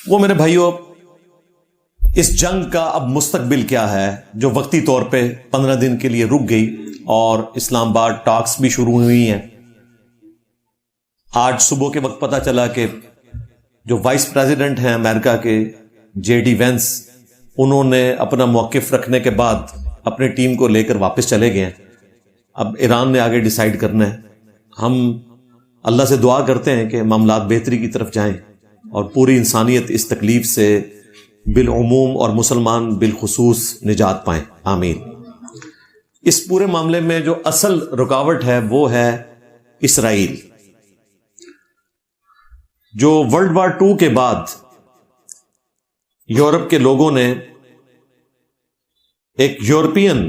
وہ میرے بھائیوں، اس جنگ کا اب مستقبل کیا ہے جو وقتی طور پہ 15 دن کے لیے رک گئی اور اسلام آباد ٹاکس بھی شروع ہوئی ہیں. آج صبح کے وقت پتہ چلا کہ جو وائس پریزیڈنٹ ہیں امریکہ کے جے ڈی وینس، انہوں نے اپنا موقف رکھنے کے بعد اپنی ٹیم کو لے کر واپس چلے گئے ہیں. اب ایران نے آگے ڈیسائیڈ کرنا ہے. ہم اللہ سے دعا کرتے ہیں کہ معاملات بہتری کی طرف جائیں اور پوری انسانیت اس تکلیف سے بالعموم اور مسلمان بالخصوص نجات پائیں. آمین. اس پورے معاملے میں جو اصل رکاوٹ ہے وہ ہے اسرائیل. جو ورلڈ وار 2 کے بعد یورپ کے لوگوں نے ایک یورپین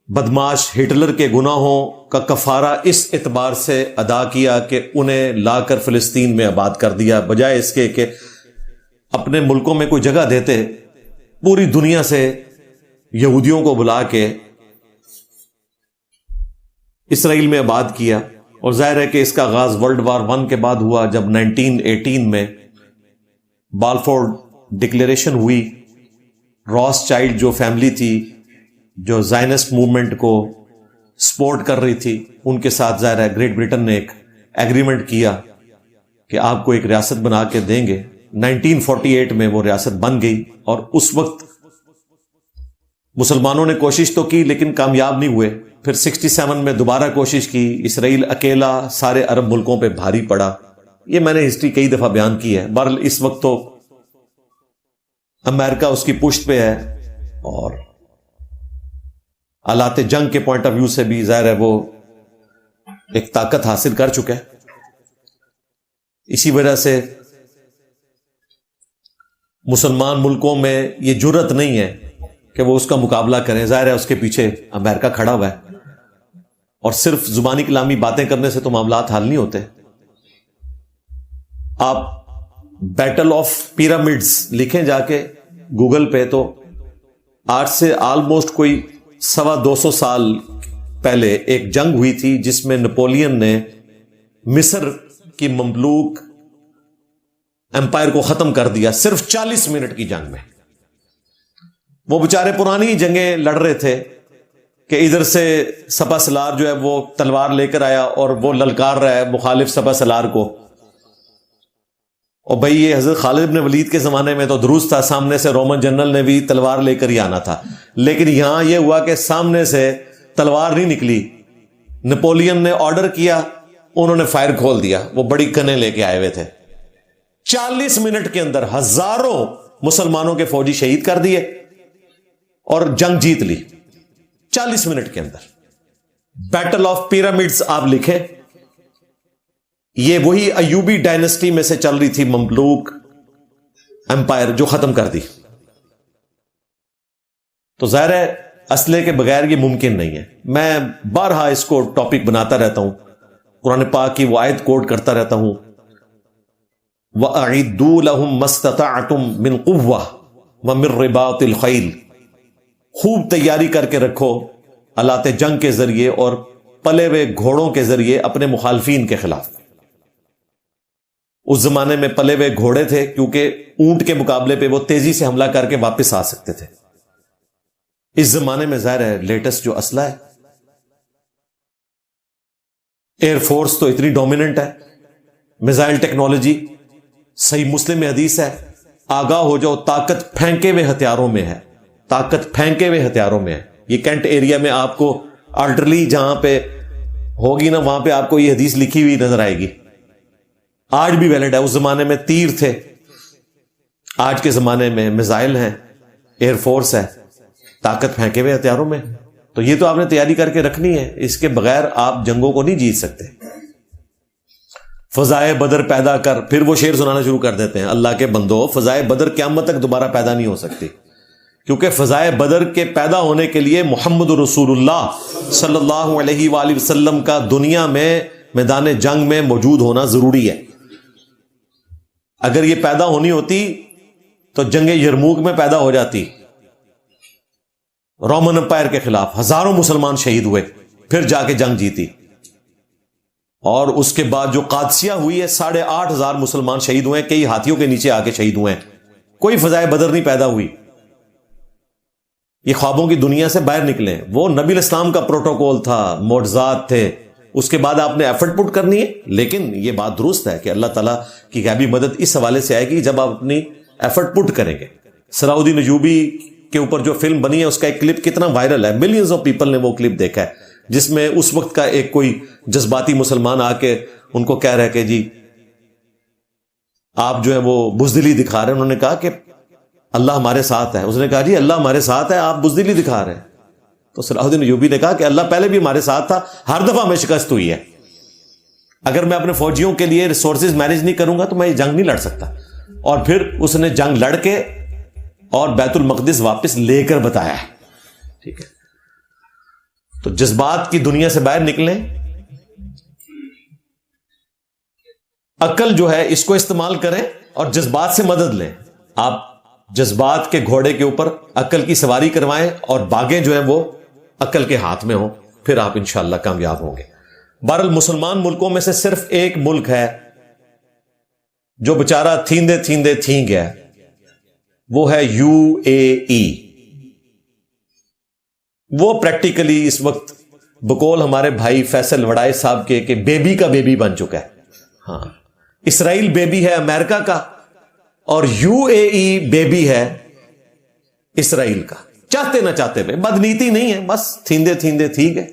بدماش ہٹلر کے گناہوں کا کفارہ اس اعتبار سے ادا کیا کہ انہیں لا کر فلسطین میں آباد کر دیا، بجائے اس کے کہ اپنے ملکوں میں کوئی جگہ دیتے، پوری دنیا سے یہودیوں کو بلا کے اسرائیل میں آباد کیا. اور ظاہر ہے کہ اس کا آغاز ورلڈ وار 1 کے بعد ہوا، جب 1918 میں بالفور ڈکلیریشن ہوئی. راس چائلڈ جو فیملی تھی جو زائنسٹ موومنٹ کو سپورٹ کر رہی تھی، ان کے ساتھ ظاہر ہے گریٹ برٹن نے ایک ایگریمنٹ کیا کہ آپ کو ایک ریاست بنا کے دیں گے. 1948 میں وہ ریاست بن گئی اور اس وقت مسلمانوں نے کوشش تو کی لیکن کامیاب نہیں ہوئے. پھر 67 میں دوبارہ کوشش کی. اسرائیل اکیلا سارے عرب ملکوں پہ بھاری پڑا. یہ میں نے ہسٹری کئی دفعہ بیان کی ہے. بہرحال اس وقت تو امریکہ اس کی پشت پہ ہے اور آلات جنگ کے پوائنٹ آف ویو سے بھی ظاہر ہے وہ ایک طاقت حاصل کر چکا ہے. اسی وجہ سے مسلمان ملکوں میں یہ جرت نہیں ہے کہ وہ اس کا مقابلہ کریں. ظاہر ہے اس کے پیچھے امریکہ کھڑا ہوا ہے اور صرف زبانی کلامی باتیں کرنے سے تو معاملات حل نہیں ہوتے. آپ بیٹل آف پیرامڈز لکھیں جا کے گوگل پہ، تو آج سے آلموسٹ کوئی 250 سال پہلے ایک جنگ ہوئی تھی جس میں نپولین نے مصر کی مملوک امپائر کو ختم کر دیا صرف 40 منٹ کی جنگ میں. وہ بیچارے پرانی جنگیں لڑ رہے تھے کہ ادھر سے سپہ سالار جو ہے وہ تلوار لے کر آیا اور وہ للکار رہا ہے مخالف سپہ سالار کو. اور بھئی یہ حضرت خالد بن ولید کے زمانے میں تو درست تھا، سامنے سے رومن جنرل نے بھی تلوار لے کر ہی آنا تھا. لیکن یہاں یہ ہوا کہ سامنے سے تلوار نہیں نکلی، نپولین نے آرڈر کیا، انہوں نے فائر کھول دیا. وہ بڑی گنیں لے کے آئے ہوئے تھے. 40 منٹ کے اندر ہزاروں مسلمانوں کے فوجی شہید کر دیے اور جنگ جیت لی 40 منٹ کے اندر. بیٹل آف پیرامڈز آپ لکھیں، یہ وہی ایوبی ڈائنسٹی میں سے چل رہی تھی مملوک امپائر جو ختم کر دی. تو ظاہر ہے اسلحے کے بغیر یہ ممکن نہیں ہے. میں بارہا اس کو ٹاپک بناتا رہتا ہوں، قرآن پاک کی وہ آیت کوٹ کرتا رہتا ہوں، وَأَعِدُّوا لَهُم مَّا اسْتَطَعْتُم مِّن قُوَّةٍ وَمِن رِّبَاطِ الْخَيْلِ. خوب تیاری کر کے رکھو آلات جنگ کے ذریعے اور پلے ہوئے گھوڑوں کے ذریعے اپنے مخالفین کے خلاف. اس زمانے میں پلے ہوئے گھوڑے تھے کیونکہ اونٹ کے مقابلے پہ وہ تیزی سے حملہ کر کے واپس آ سکتے تھے. اس زمانے میں ظاہر ہے لیٹسٹ جو اسلحہ ہے، ایئر فورس تو اتنی ڈومیننٹ ہے، میزائل ٹیکنالوجی، صحیح مسلم میں حدیث ہے، آگاہ ہو جاؤ طاقت پھینکے ہوئے ہتھیاروں میں ہے، طاقت پھینکے ہوئے ہتھیاروں میں ہے. یہ کینٹ ایریا میں آپ کو آرٹلری جہاں پہ ہوگی نا وہاں پہ آپ کو یہ حدیث لکھی ہوئی نظر آئے گی. آج بھی ویلڈ ہے. اس زمانے میں تیر تھے، آج کے زمانے میں میزائل ہیں، ایئر فورس ہے، طاقت پھینکے ہوئے ہتھیاروں میں. تو یہ تو آپ نے تیاری کر کے رکھنی ہے، اس کے بغیر آپ جنگوں کو نہیں جیت سکتے. فضائے بدر پیدا کر، پھر وہ شعر سنانا شروع کر دیتے ہیں. اللہ کے بندو، فضائے بدر قیامت تک دوبارہ پیدا نہیں ہو سکتی، کیونکہ فضائے بدر کے پیدا ہونے کے لیے محمد رسول اللہ صلی اللہ علیہ وآلہ وسلم کا دنیا میں میدان جنگ میں موجود ہونا ضروری ہے. اگر یہ پیدا ہونی ہوتی تو جنگ یرموک میں پیدا ہو جاتی. رومن امپائر کے خلاف ہزاروں مسلمان شہید ہوئے، پھر جا کے جنگ جیتی. اور اس کے بعد جو قادسیہ ہوئی ہے 8,500 مسلمان شہید ہوئے ہیں, کئی ہاتھیوں کے نیچے آ کے شہید ہوئے ہیں, کوئی فضائے بدر نہیں پیدا ہوئی. یہ خوابوں کی دنیا سے باہر نکلیں. وہ نبی الاسلام کا پروٹوکول تھا, معجزات تھے, اس کے بعد آپ نے ایفرٹ پٹ کرنی ہے. لیکن یہ بات درست ہے کہ اللہ تعالیٰ کی غیبی مدد اس حوالے سے آئے گی جب آپ اپنی ایفرٹ پٹ کریں گے. صلاح الدین ایوبی کے اوپر جو فلم بنی ہے اس کا ایک کلپ کتنا وائرل ہے, ملینز آف پیپل نے وہ کلپ دیکھا ہے, جس میں اس وقت کا ایک کوئی جذباتی مسلمان آ کے ان کو کہہ رہا ہے کہ جی آپ جو ہے وہ بزدلی دکھا رہے ہیں. انہوں نے کہا کہ اللہ ہمارے ساتھ ہے. اس نے کہا جی اللہ ہمارے ساتھ ہے, آپ بزدلی دکھا رہے ہیں. تو صلاح الدین ایوبی نے کہا کہ اللہ پہلے بھی ہمارے ساتھ تھا, ہر دفعہ ہمیں شکست ہوئی ہے. اگر میں اپنے فوجیوں کے لیے ریسورسز مینیج نہیں کروں گا تو میں یہ جنگ نہیں لڑ سکتا. اور پھر اس نے جنگ لڑ کے اور بیت المقدس واپس لے کر بتایا ہے. ٹھیک ہے, تو جذبات کی دنیا سے باہر نکلیں. عقل جو ہے اس کو استعمال کریں اور جذبات سے مدد لیں. آپ جذبات کے گھوڑے کے اوپر عقل کی سواری کروائیں اور باغیں جو ہیں وہ عقل کے ہاتھ میں ہوں, پھر آپ انشاءاللہ کامیاب ہوں گے. بہرحال مسلمان ملکوں میں سے صرف ایک ملک ہے جو بےچارہ تھیندے تھیندے تھیں گیا, وہ ہے UAE. وہ پریکٹیکلی اس وقت بقول ہمارے بھائی فیصل وڑائے صاحب کے کہ بیبی کا بیبی بن چکا ہے. ہاں, اسرائیل بیبی ہے امریکہ کا اور UAE بیبی ہے اسرائیل کا. چاہتے نہ چاہتے ہوئے, بدنیتی نہیں ہے, بس تھیندے تھیندے تھی گئے.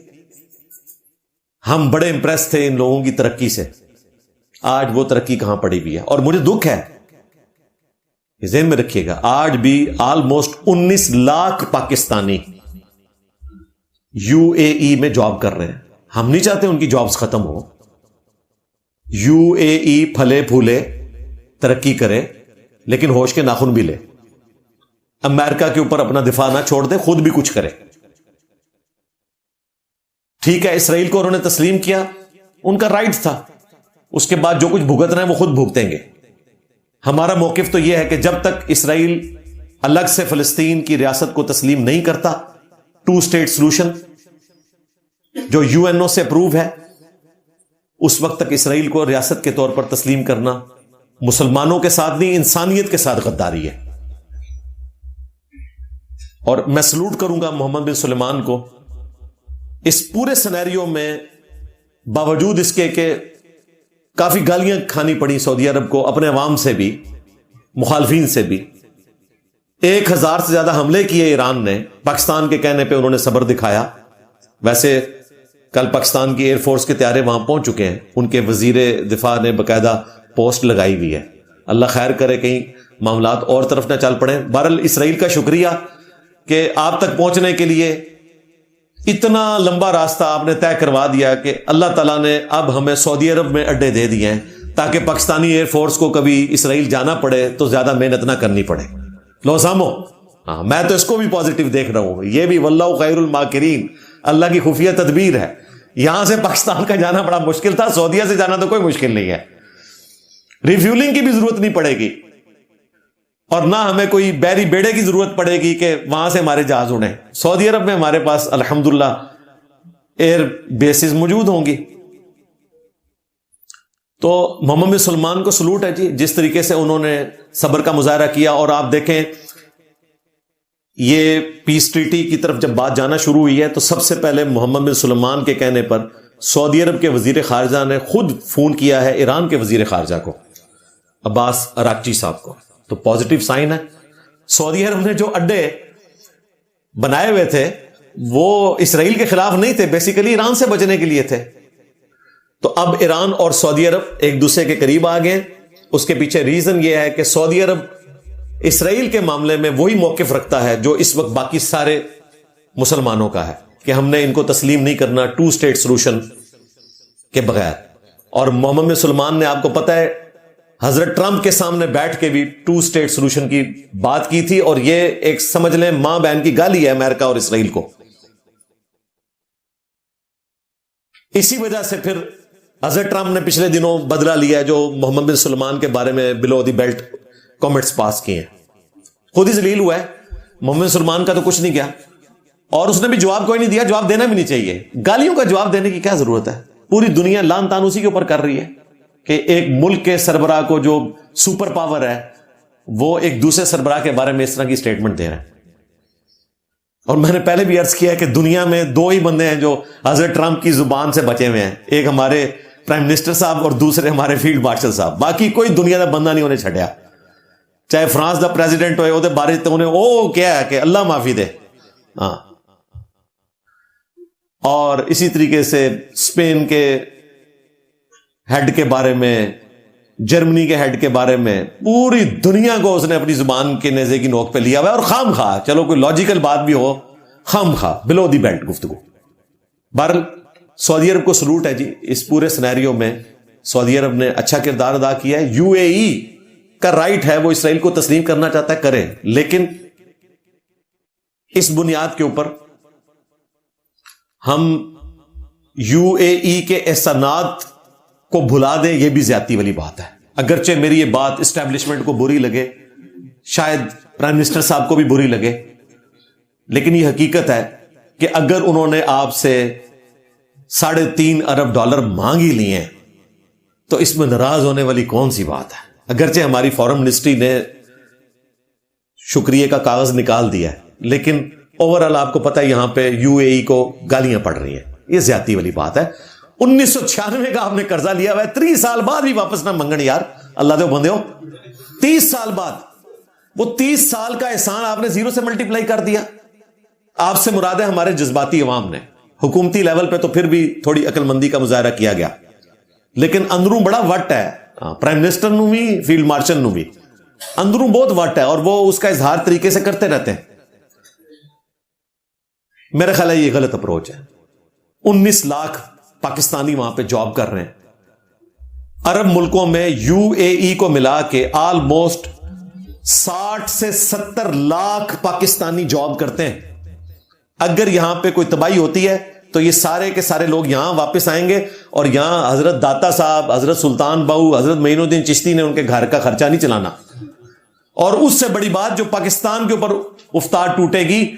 ہم بڑے امپریس تھے ان لوگوں کی ترقی سے, آج وہ ترقی کہاں پڑی ہوئی ہے. اور مجھے دکھ ہے, ذہن میں رکھیے گا, آج بھی آلموسٹ 19 لاکھ پاکستانی UAE میں جاب کر رہے ہیں. ہم نہیں چاہتے ان کی جابز ختم ہو. UAE پھلے پھولے ترقی کرے لیکن ہوش کے ناخن بھی لے. امریکہ کے اوپر اپنا دفاع نہ چھوڑ دے, خود بھی کچھ کرے. ٹھیک ہے, اسرائیل کو انہوں نے تسلیم کیا, ان کا رائٹ تھا. اس کے بعد جو کچھ بھگت رہے ہیں وہ خود بھگتیں گے. ہمارا موقف تو یہ ہے کہ جب تک اسرائیل الگ سے فلسطین کی ریاست کو تسلیم نہیں کرتا, 2 اسٹیٹ سولوشن جو UNO سے اپروو ہے, اس وقت تک اسرائیل کو ریاست کے طور پر تسلیم کرنا مسلمانوں کے ساتھ نہیں, انسانیت کے ساتھ غداری ہے. اور میں سلوٹ کروں گا محمد بن سلیمان کو اس پورے سینیریو میں, باوجود اس کے کہ کافی گالیاں کھانی پڑی سعودی عرب کو, اپنے عوام سے بھی, مخالفین سے بھی. 1000 سے زیادہ حملے کیے ایران نے, پاکستان کے کہنے پہ انہوں نے صبر دکھایا. ویسے کل پاکستان کی ایئر فورس کے طیارے وہاں پہنچ چکے ہیں, ان کے وزیر دفاع نے باقاعدہ پوسٹ لگائی ہوئی ہے. اللہ خیر کرے کہیں معاملات اور طرف نہ چل پڑیں. بہرحال اسرائیل کا شکریہ کہ آپ تک پہنچنے کے لیے اتنا لمبا راستہ آپ نے طے کروا دیا کہ اللہ تعالیٰ نے اب ہمیں سعودی عرب میں اڈے دے دیے ہیں تاکہ پاکستانی ایئر فورس کو کبھی اسرائیل جانا پڑے تو زیادہ محنت نہ کرنی پڑے. لو سامو, ہاں میں تو اس کو بھی پازیٹیو دیکھ رہا ہوں. یہ بھی واللہ خیر الماکرین, اللہ کی خفیہ تدبیر ہے. یہاں سے پاکستان کا جانا بڑا مشکل تھا, سعودیہ سے جانا تو کوئی مشکل نہیں ہے. ریفیولنگ کی بھی ضرورت نہیں پڑے گی اور نہ ہمیں کوئی بحری بیڑے کی ضرورت پڑے گی کہ وہاں سے ہمارے جہاز اڑیں. سعودی عرب میں ہمارے پاس الحمدللہ ایئر بیسز موجود ہوں گی. تو محمد بن سلمان کو سلوٹ ہے جی, جس طریقے سے انہوں نے صبر کا مظاہرہ کیا. اور آپ دیکھیں یہ پیس ٹریٹی کی طرف جب بات جانا شروع ہوئی ہے تو سب سے پہلے محمد بن سلمان کے کہنے پر سعودی عرب کے وزیر خارجہ نے خود فون کیا ہے ایران کے وزیر خارجہ کو, عباس اراکچی صاحب کو. تو پازیٹیو سائن ہے. سعودی عرب نے جو اڈے بنائے ہوئے تھے وہ اسرائیل کے خلاف نہیں تھے, بیسیکلی ایران سے بچنے کے لیے تھے. تو اب ایران اور سعودی عرب ایک دوسرے کے قریب آ گئے. اس کے پیچھے ریزن یہ ہے کہ سعودی عرب اسرائیل کے معاملے میں وہی موقف رکھتا ہے جو اس وقت باقی سارے مسلمانوں کا ہے کہ ہم نے ان کو تسلیم نہیں کرنا 2 اسٹیٹ سولوشن کے بغیر. اور محمد بن سلمان نے, آپ کو پتہ ہے, حضرت ٹرمپ کے سامنے بیٹھ کے بھی 2 اسٹیٹ سولوشن کی بات کی تھی. اور یہ ایک سمجھ لیں ماں بہن کی گالی ہے امریکہ اور اسرائیل کو. اسی وجہ سے پھر حضرت ٹرمپ نے پچھلے دنوں بدلہ لیا جو محمد بن سلمان کے بارے میں بلو دی بیلٹ کامنٹس پاس کیے ہیں. خود ہی ذلیل ہوا ہے. محمد بن سلمان کا تو کچھ نہیں کیا اور اس نے بھی جواب کوئی نہیں دیا. جواب دینا بھی نہیں چاہیے. گالیوں کا جواب دینے کی کیا ضرورت ہے؟ پوری دنیا لان تان اسی کے اوپر کر رہی ہے کہ ایک ملک کے سربراہ کو جو سپر پاور ہے وہ ایک دوسرے سربراہ کے بارے میں اس طرح کی سٹیٹمنٹ دے رہا ہے. اور میں نے پہلے بھی عرض کیا کہ دنیا میں دو ہی بندے ہیں جو حضرت ٹرمپ کی زبان سے بچے ہوئے ہیں, ایک ہمارے پرائم منسٹر صاحب اور دوسرے ہمارے فیلڈ مارشل صاحب. باقی کوئی دنیا کا بندہ نہیں انہیں چھڑیا, چاہے فرانس دا پریزیڈنٹ ہوئے وہ بارے تو انہیں او کیا ہے کہ اللہ معافی دے. ہاں, اور اسی طریقے سے اسپین کے ہیڈ کے بارے میں, جرمنی کے ہیڈ کے بارے میں, پوری دنیا کو اس نے اپنی زبان کے نیزے کی نوک پہ لیا ہوا ہے. اور خام خواہ, چلو کوئی لاجیکل بات بھی ہو, خام خواہ بلو دی بیلٹ گفتگو. بہرحال سعودی عرب کو سلوٹ ہے جی, اس پورے سینیریو میں سعودی عرب نے اچھا کردار ادا کیا ہے. یو اے ای کا رائٹ ہے, وہ اسرائیل کو تسلیم کرنا چاہتا ہے کرے, لیکن اس بنیاد کے اوپر ہم یو اے ای کے احسانات کو بھلا دیں, یہ بھی زیادتی والی بات ہے. اگرچہ میری یہ بات اسٹیبلشمنٹ کو بری لگے, شاید پرائم منسٹر صاحب کو بھی بری لگے, لیکن یہ حقیقت ہے کہ اگر انہوں نے آپ سے $3.5 ارب مانگ ہی لیے ہیں تو اس میں ناراض ہونے والی کون سی بات ہے. اگرچہ ہماری فارن منسٹری نے شکریہ کا کاغذ نکال دیا ہے, لیکن اوورآل آپ کو پتہ ہے یہاں پہ یو اے ای کو گالیاں پڑ رہی ہیں. یہ زیادتی والی بات ہے. 1996 کا آپ نے قرضہ لیا ہوا ہے, 30 سال بعد بھی واپس نہ منگن یار, اللہ دے بندے ہو. 30 سال بعد, وہ 30 سال کا احسان آپ نے 0 سے ملٹیپلائی کر دیا. آپ سے مراد ہے ہمارے جذباتی عوام نے. حکومتی لیول پہ تو پھر بھی تھوڑی عقل مندی کا مظاہرہ کیا گیا, لیکن اندروں بڑا وٹ ہے. پرائم منسٹر نو بھی, فیلڈ مارشل نو بھی اندروں بہت وٹ ہے, اور وہ اس کا اظہار طریقے سے کرتے رہتے ہیں. میرا خیال ہے یہ غلط اپروچ ہے. 19 لاکھ پاکستانی وہاں پہ جاب کر رہے ہیں. عرب ملکوں میں یو اے ای کو ملا کے آلموسٹ 60 سے 70 لاکھ پاکستانی جاب کرتے ہیں. اگر یہاں پہ کوئی تباہی ہوتی ہے تو یہ سارے کے سارے لوگ یہاں واپس آئیں گے, اور یہاں حضرت داتا صاحب, حضرت سلطان بہو, حضرت معین الدین چشتی نے ان کے گھر کا خرچہ نہیں چلانا. اور اس سے بڑی بات جو پاکستان کے اوپر افطار ٹوٹے گی,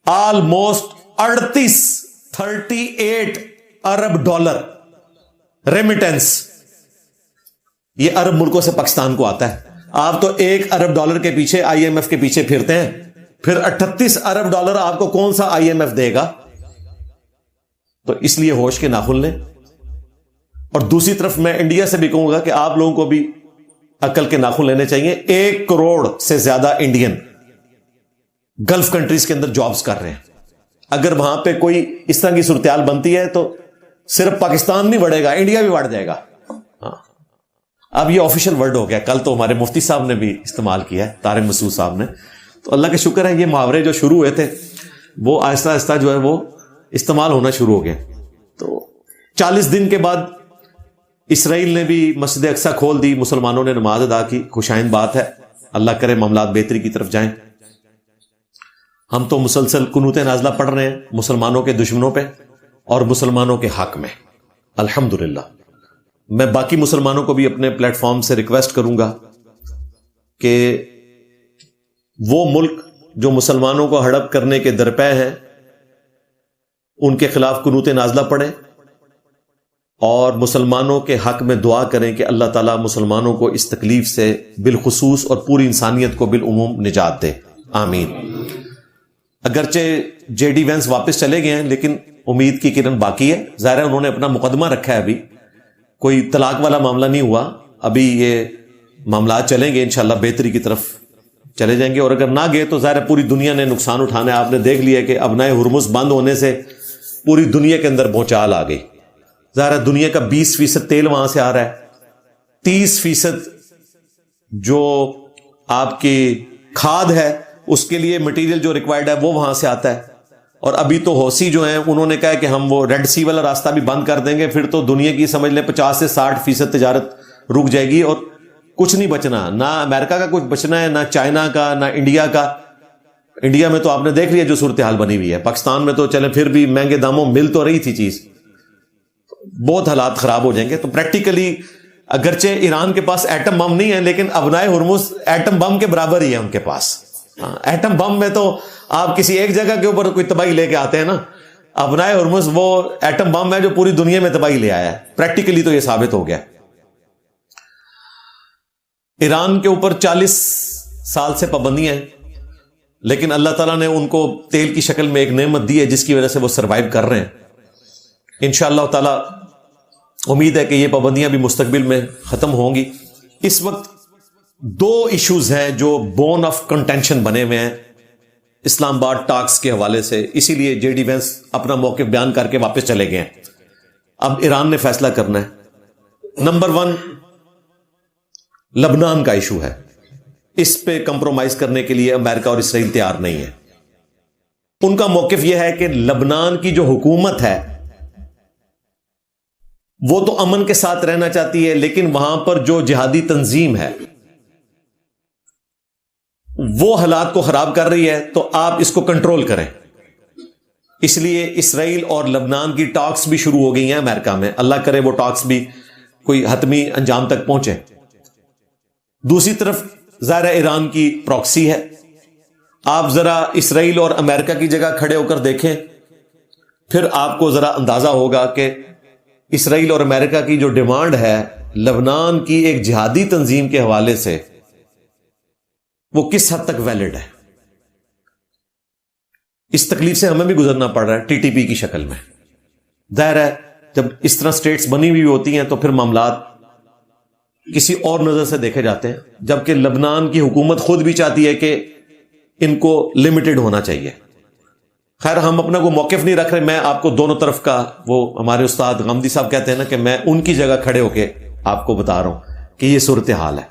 آلموسٹ 38 ارب ڈالر ریمیٹنس یہ عرب ملکوں سے پاکستان کو آتا ہے. آپ تو $1 ارب کے پیچھے آئی ایم ایف کے پیچھے پھرتے ہیں, پھر 38 ارب ڈالر آپ کو کون سا آئی ایم ایف دے گا؟ تو اس لیے ہوش کے ناخن لیں. اور دوسری طرف میں انڈیا سے بھی کہوں گا کہ آپ لوگوں کو بھی عقل کے ناخن لینے چاہیے. 1 کروڑ سے زیادہ انڈین گلف کنٹریز کے اندر جابز کر رہے ہیں. اگر وہاں پہ کوئی اس طرح کی صورتحال بنتی ہے تو صرف پاکستان نہیں بڑھے گا, انڈیا بھی بڑھ جائے گا. اب یہ آفیشیل ورڈ ہو گیا, کل تو ہمارے مفتی صاحب نے بھی استعمال کیا ہے, طارق مسعود صاحب نے. تو اللہ کا شکر ہے یہ محاورے جو شروع ہوئے تھے وہ آہستہ آہستہ جو ہے وہ استعمال ہونا شروع ہو گئے. تو 40 دن کے بعد اسرائیل نے بھی مسجد اقصی کھول دی, مسلمانوں نے نماز ادا کی, خوشائند بات ہے. اللہ کرے معاملات بہتری کی طرف جائیں. ہم تو مسلسل قنوت نازلہ پڑھ رہے ہیں مسلمانوں کے دشمنوں پہ اور مسلمانوں کے حق میں, الحمدللہ. میں باقی مسلمانوں کو بھی اپنے پلیٹ فارم سے ریکویسٹ کروں گا کہ وہ ملک جو مسلمانوں کو ہڑپ کرنے کے درپے ہیں ان کے خلاف قنوت نازلہ پڑھیں اور مسلمانوں کے حق میں دعا کریں کہ اللہ تعالیٰ مسلمانوں کو اس تکلیف سے بالخصوص اور پوری انسانیت کو بالعموم نجات دے, آمین. اگرچہ جے ڈی وینس واپس چلے گئے ہیں لیکن امید کی کرن باقی ہے. ظاہر ہے انہوں نے اپنا مقدمہ رکھا ہے, ابھی کوئی طلاق والا معاملہ نہیں ہوا, ابھی یہ معاملات چلیں گے انشاءاللہ, بہتری کی طرف چلے جائیں گے. اور اگر نہ گئے تو ظاہر ہے پوری دنیا نے نقصان اٹھانا ہے. آپ نے دیکھ لیا کہ ابنائے ہرمز بند ہونے سے پوری دنیا کے اندر بھونچال آ گئی. ظاہر ہے دنیا کا 20% تیل وہاں سے آ رہا ہے, 30% جو آپ کی کھاد ہے اس کے لیے مٹیریل جو ریکوائرڈ ہے وہ وہاں سے آتا ہے. اور ابھی تو حوثی جو ہیں انہوں نے کہا کہ ہم وہ ریڈ سی والا راستہ بھی بند کر دیں گے, پھر تو دنیا کی سمجھ لیں 50 سے 60% تجارت رک جائے گی اور کچھ نہیں بچنا, نہ امریکہ کا کچھ بچنا ہے, نہ چائنا کا, نہ انڈیا کا. انڈیا میں تو آپ نے دیکھ لیا جو صورتحال بنی ہوئی ہے. پاکستان میں تو چلیں پھر بھی مہنگے داموں مل تو رہی تھی چیز, بہت حالات خراب ہو جائیں گے. تو پریکٹیکلی اگرچہ ایران کے پاس ایٹم بم نہیں ہے لیکن ابنائے ہرمز ایٹم بم کے برابر ہی ہے ان کے پاس. ایٹم بم میں تو آپ کسی ایک جگہ کے اوپر کوئی تباہی لے کے آتے ہیں نا, ابنائے ہرمز وہ ایٹم بم ہے جو پوری دنیا میں تباہی لے آیا ہے. پریکٹیکلی تو یہ ثابت ہو گیا. ایران کے اوپر 40 سال سے پابندیاں ہیں, لیکن اللہ تعالیٰ نے ان کو تیل کی شکل میں ایک نعمت دی ہے جس کی وجہ سے وہ سروائیو کر رہے ہیں. انشاءاللہ تعالیٰ امید ہے کہ یہ پابندیاں بھی مستقبل میں ختم ہوں گی. اس وقت 2 ایشوز ہیں جو بون آف کنٹینشن بنے ہوئے ہیں اسلام آباد ٹاکس کے حوالے سے, اسی لیے جے ڈی وینس اپنا موقف بیان کر کے واپس چلے گئے ہیں. اب ایران نے فیصلہ کرنا ہے. نمبر 1 لبنان کا ایشو ہے. اس پہ کمپرومائز کرنے کے لیے امریکہ اور اسرائیل تیار نہیں ہے. ان کا موقف یہ ہے کہ لبنان کی جو حکومت ہے وہ تو امن کے ساتھ رہنا چاہتی ہے, لیکن وہاں پر جو جہادی تنظیم ہے وہ حالات کو خراب کر رہی ہے, تو آپ اس کو کنٹرول کریں. اس لیے اسرائیل اور لبنان کی ٹاکس بھی شروع ہو گئی ہیں امریکہ میں. اللہ کرے وہ ٹاکس بھی کوئی حتمی انجام تک پہنچے. دوسری طرف ظاہر ایران کی پراکسی ہے. آپ ذرا اسرائیل اور امریکہ کی جگہ کھڑے ہو کر دیکھیں, پھر آپ کو ذرا اندازہ ہوگا کہ اسرائیل اور امریکہ کی جو ڈیمانڈ ہے لبنان کی ایک جہادی تنظیم کے حوالے سے وہ کس حد تک ویلڈ ہے. اس تکلیف سے ہمیں بھی گزرنا پڑ رہا ہے ٹی ٹی پی کی شکل میں. ظاہر ہے جب اس طرح سٹیٹس بنی ہوئی ہوتی ہیں تو پھر معاملات کسی اور نظر سے دیکھے جاتے ہیں, جبکہ لبنان کی حکومت خود بھی چاہتی ہے کہ ان کو لمیٹڈ ہونا چاہیے. خیر ہم اپنا کوئی موقف نہیں رکھ رہے. میں آپ کو دونوں طرف کا, وہ ہمارے استاد غامدی صاحب کہتے ہیں نا کہ میں ان کی جگہ کھڑے ہو کے آپ کو بتا رہا ہوں کہ یہ صورتحال ہے.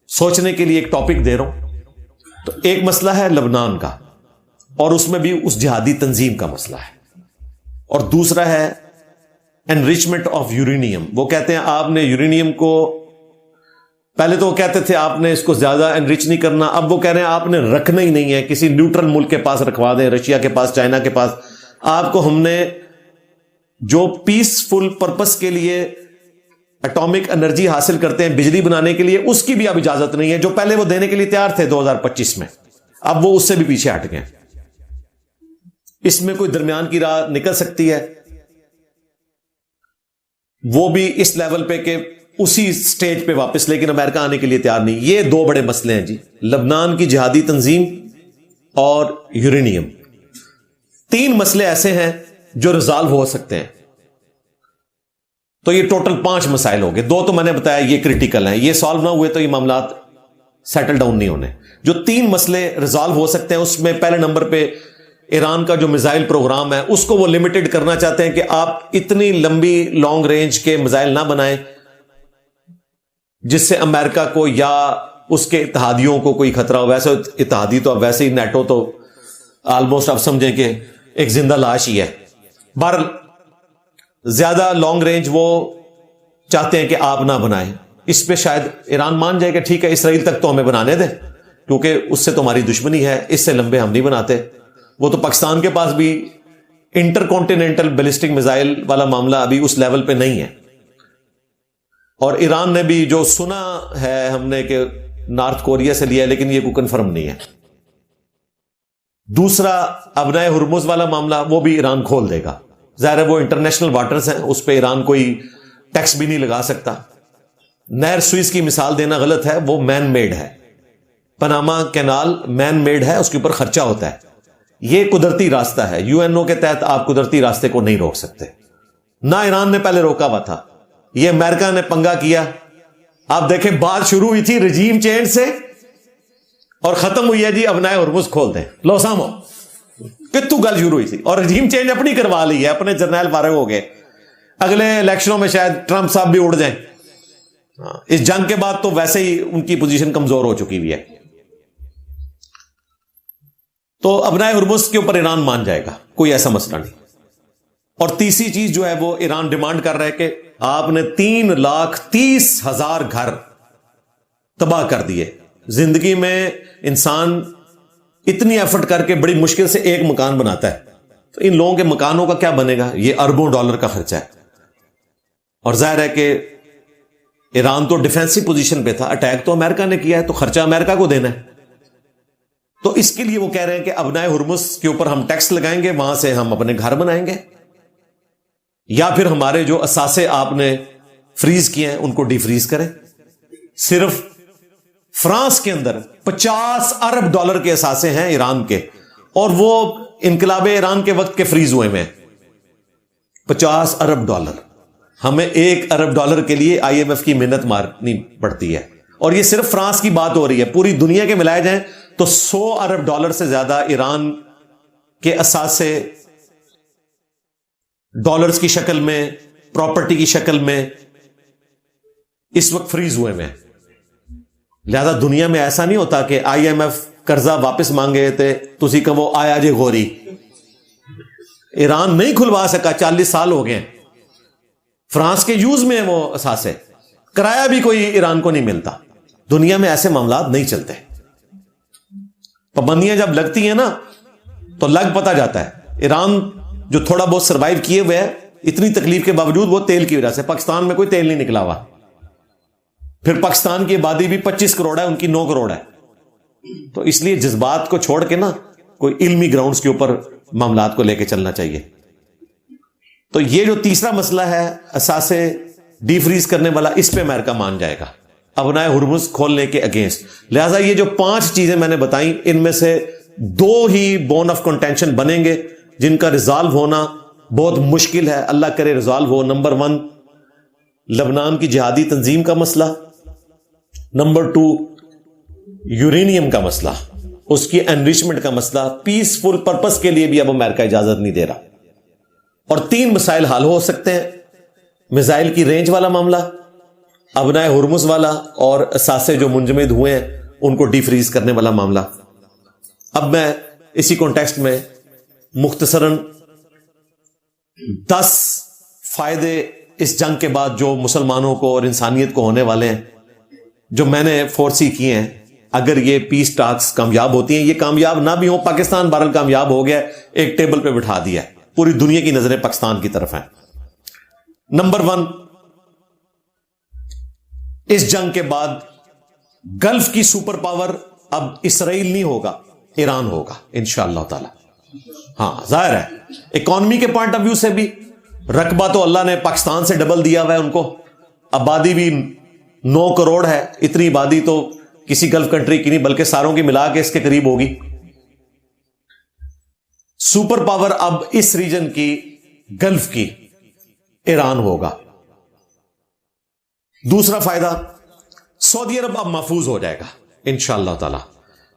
سوچنے کے لیے ایک ٹاپک دے رہا ہوں. تو ایک مسئلہ ہے لبنان کا, اور اس میں بھی اس جہادی تنظیم کا مسئلہ ہے, اور دوسرا ہے انریچمنٹ آف یورینیم. وہ کہتے ہیں آپ نے یورینیم کو, پہلے تو وہ کہتے تھے آپ نے اس کو زیادہ انریچ نہیں کرنا, اب وہ کہہ رہے ہیں آپ نے رکھنا ہی نہیں ہے, کسی نیوٹرل ملک کے پاس رکھوا دیں, رشیا کے پاس, چائنا کے پاس. آپ کو ہم نے جو پیسفل پرپس کے لیے اٹامک انرجی حاصل کرتے ہیں بجلی بنانے کے لیے, اس کی بھی اب اجازت نہیں ہے, جو پہلے وہ دینے کے لیے تیار تھے 2025 میں. اب وہ اس سے بھی پیچھے ہٹ گئے. اس میں کوئی درمیان کی راہ نکل سکتی ہے, وہ بھی اس لیول پہ کہ اسی سٹیج پہ واپس, لیکن امریکہ آنے کے لیے تیار نہیں. یہ 2 بڑے مسئلے ہیں جی, لبنان کی جہادی تنظیم اور یورینیم. 3 مسئلے ایسے ہیں جو ریزالو ہو سکتے ہیں. تو یہ ٹوٹل 5 مسائل ہو گئے. 2 تو میں نے بتایا یہ کریٹیکل ہیں, یہ سالو نہ ہوئے تو یہ معاملات سیٹل ڈاؤن نہیں ہونے. جو 3 مسئلے ریزالو ہو سکتے ہیں اس میں پہلے نمبر پہ ایران کا جو میزائل پروگرام ہے اس کو وہ لمیٹڈ کرنا چاہتے ہیں کہ آپ اتنی لمبی لانگ رینج کے میزائل نہ بنائیں جس سے امریکہ کو یا اس کے اتحادیوں کو کوئی خطرہ ہو. ویسے اتحادی تو اب ویسے ہی نیٹو تو آلموسٹ آپ سمجھیں کہ ایک زندہ لاش ہی ہے. بہرحال زیادہ لانگ رینج وہ چاہتے ہیں کہ آپ نہ بنائیں. اس پہ شاید ایران مان جائے کہ ٹھیک ہے اسرائیل تک تو ہمیں بنانے دیں, کیونکہ اس سے تو ہماری دشمنی ہے, اس سے لمبے ہم نہیں بناتے. وہ تو پاکستان کے پاس بھی انٹر کانٹیننٹل بیلسٹک میزائل والا معاملہ ابھی اس لیول پہ نہیں ہے. اور ایران نے بھی جو سنا ہے ہم نے کہ نارتھ کوریا سے لیا ہے, لیکن یہ کوئی کنفرم نہیں ہے. دوسرا ابنائے ہرمز والا معاملہ وہ بھی ایران کھول دے گا. ظاہر ہے وہ انٹرنیشنل واٹرز ہیں, اس پہ ایران کوئی ٹیکس بھی نہیں لگا سکتا. نہر سوئز کی مثال دینا غلط ہے, وہ مین میڈ ہے. پناما کینال مین میڈ ہے, اس کے اوپر خرچہ ہوتا ہے. یہ قدرتی راستہ ہے, یو این او کے تحت آپ قدرتی راستے کو نہیں روک سکتے. نہ ایران نے پہلے روکا ہوا تھا, یہ امریکہ نے پنگا کیا. آپ دیکھیں بات شروع ہوئی تھی رجیم چینج سے اور ختم ہوئی ہے جی ابنائے ہرمز کھول دیں. لو سامو کتوں گل شروع ہوئی تھی اور رجیم چینج اپنی کروا لی ہے, اپنے جرنیل فارغ ہو گئے. اگلے الیکشنوں میں شاید ٹرمپ صاحب بھی اڑ جائیں. اس جنگ کے بعد تو ویسے ہی ان کی پوزیشن کمزور ہو چکی ہوئی ہے. تو ابنائے ہرمز کے اوپر ایران مان جائے گا, کوئی ایسا مسئلہ نہیں. اور تیسری چیز جو ہے وہ ایران ڈیمانڈ کر رہا ہے کہ آپ نے 3,30,000 گھر تباہ کر دیے. زندگی میں انسان اتنی ایفرٹ کر کے بڑی مشکل سے ایک مکان بناتا ہے, تو ان لوگوں کے مکانوں کا کیا بنے گا؟ یہ اربوں ڈالر کا خرچہ ہے. اور ظاہر ہے کہ ایران تو ڈیفینسو پوزیشن پہ تھا, اٹیک تو امریکہ نے کیا ہے, تو خرچہ امریکہ کو دینا ہے. تو اس کے لیے وہ کہہ رہے ہیں کہ ابنائے ہرمز کے اوپر ہم ٹیکس لگائیں گے, وہاں سے ہم اپنے گھر بنائیں گے, یا پھر ہمارے جو اثاثے آپ نے فریز کیے ہیں ان کو ڈی فریز کریں. صرف فرانس کے اندر $50 ارب کے اثاثے ہیں ایران کے, اور وہ انقلاب ایران کے وقت کے فریز ہوئے میں $50 ارب. ہمیں $1 ارب کے لیے IMF کی محنت مارنی پڑتی ہے, اور یہ صرف فرانس کی بات ہو رہی ہے. پوری دنیا کے ملائے جائیں تو $100 ارب سے زیادہ ایران کے اثاثے ڈالرز کی شکل میں, پراپرٹی کی شکل میں اس وقت فریز ہوئے میں. لہذا دنیا میں ایسا نہیں ہوتا کہ IMF قرضہ واپس مانگے تھے تسی کہ وہ آیا جے غوری. ایران نہیں کھلوا سکا, 40 سال ہو گئے. فرانس کے یوز میں وہ اثاثے, کرایہ بھی کوئی ایران کو نہیں ملتا. دنیا میں ایسے معاملات نہیں چلتے. پابندیاں جب لگتی ہیں نا تو لگ پتا جاتا ہے. ایران جو تھوڑا بہت سروائیو کیے ہوئے ہے, اتنی تکلیف کے باوجود, وہ تیل کی وجہ سے. پاکستان میں کوئی تیل نہیں نکلا ہوا. پھر پاکستان کی آبادی بھی 25 کروڑ ہے, ان کی 9 کروڑ ہے. تو اس لیے جذبات کو چھوڑ کے نا کوئی علمی گراؤنڈز کے اوپر معاملات کو لے کے چلنا چاہیے. تو یہ جو تیسرا مسئلہ ہے اثاثے ڈی فریز کرنے والا, اس پہ امریکہ مان جائے گا ابنائے ہرمز کھولنے کے اگینسٹ. لہذا یہ جو 5 چیزیں میں نے بتائیں, ان میں سے 2 ہی بون آف کنٹینشن بنیں گے جن کا ریزالو ہونا بہت مشکل ہے. اللہ کرے ریزالو ہو. نمبر 1 لبنان کی جہادی تنظیم کا مسئلہ, نمبر 2 یورینیم کا مسئلہ, اس کی انریچمنٹ کا مسئلہ. پیسفل پرپس کے لیے بھی اب امریکہ اجازت نہیں دے رہا. اور 3 مسائل حل ہو سکتے ہیں: میزائل کی رینج والا معاملہ, ابنائے ہرمز والا, اور اثاثے جو منجمد ہوئے ہیں ان کو ڈی فریز کرنے والا معاملہ. اب میں اسی کانٹیکسٹ میں مختصراً 10 فائدے اس جنگ کے بعد جو مسلمانوں کو اور انسانیت کو ہونے والے ہیں, جو میں نے فورسی کیے ہیں اگر یہ پیس ٹاکس کامیاب ہوتی ہیں. یہ کامیاب نہ بھی ہوں, پاکستان بہرحال کامیاب ہو گیا, ایک ٹیبل پہ بٹھا دیا, پوری دنیا کی نظریں پاکستان کی طرف ہیں. نمبر 1, اس جنگ کے بعد گلف کی سپر پاور اب اسرائیل نہیں ہوگا, ایران ہوگا انشاءاللہ تعالی. ہاں ظاہر ہے اکانومی کے پوائنٹ آف ویو سے بھی رقبہ تو اللہ نے پاکستان سے ڈبل دیا ہوا ہے ان کو. آبادی بھی 9 کروڑ ہے. اتنی آبادی تو کسی گلف کنٹری کی نہیں بلکہ ساروں کی ملا کے اس کے قریب ہوگی. سپر پاور اب اس ریجن کی, گلف کی, ایران ہوگا. دوسرا فائدہ, سعودی عرب اب محفوظ ہو جائے گا انشاءاللہ تعالی,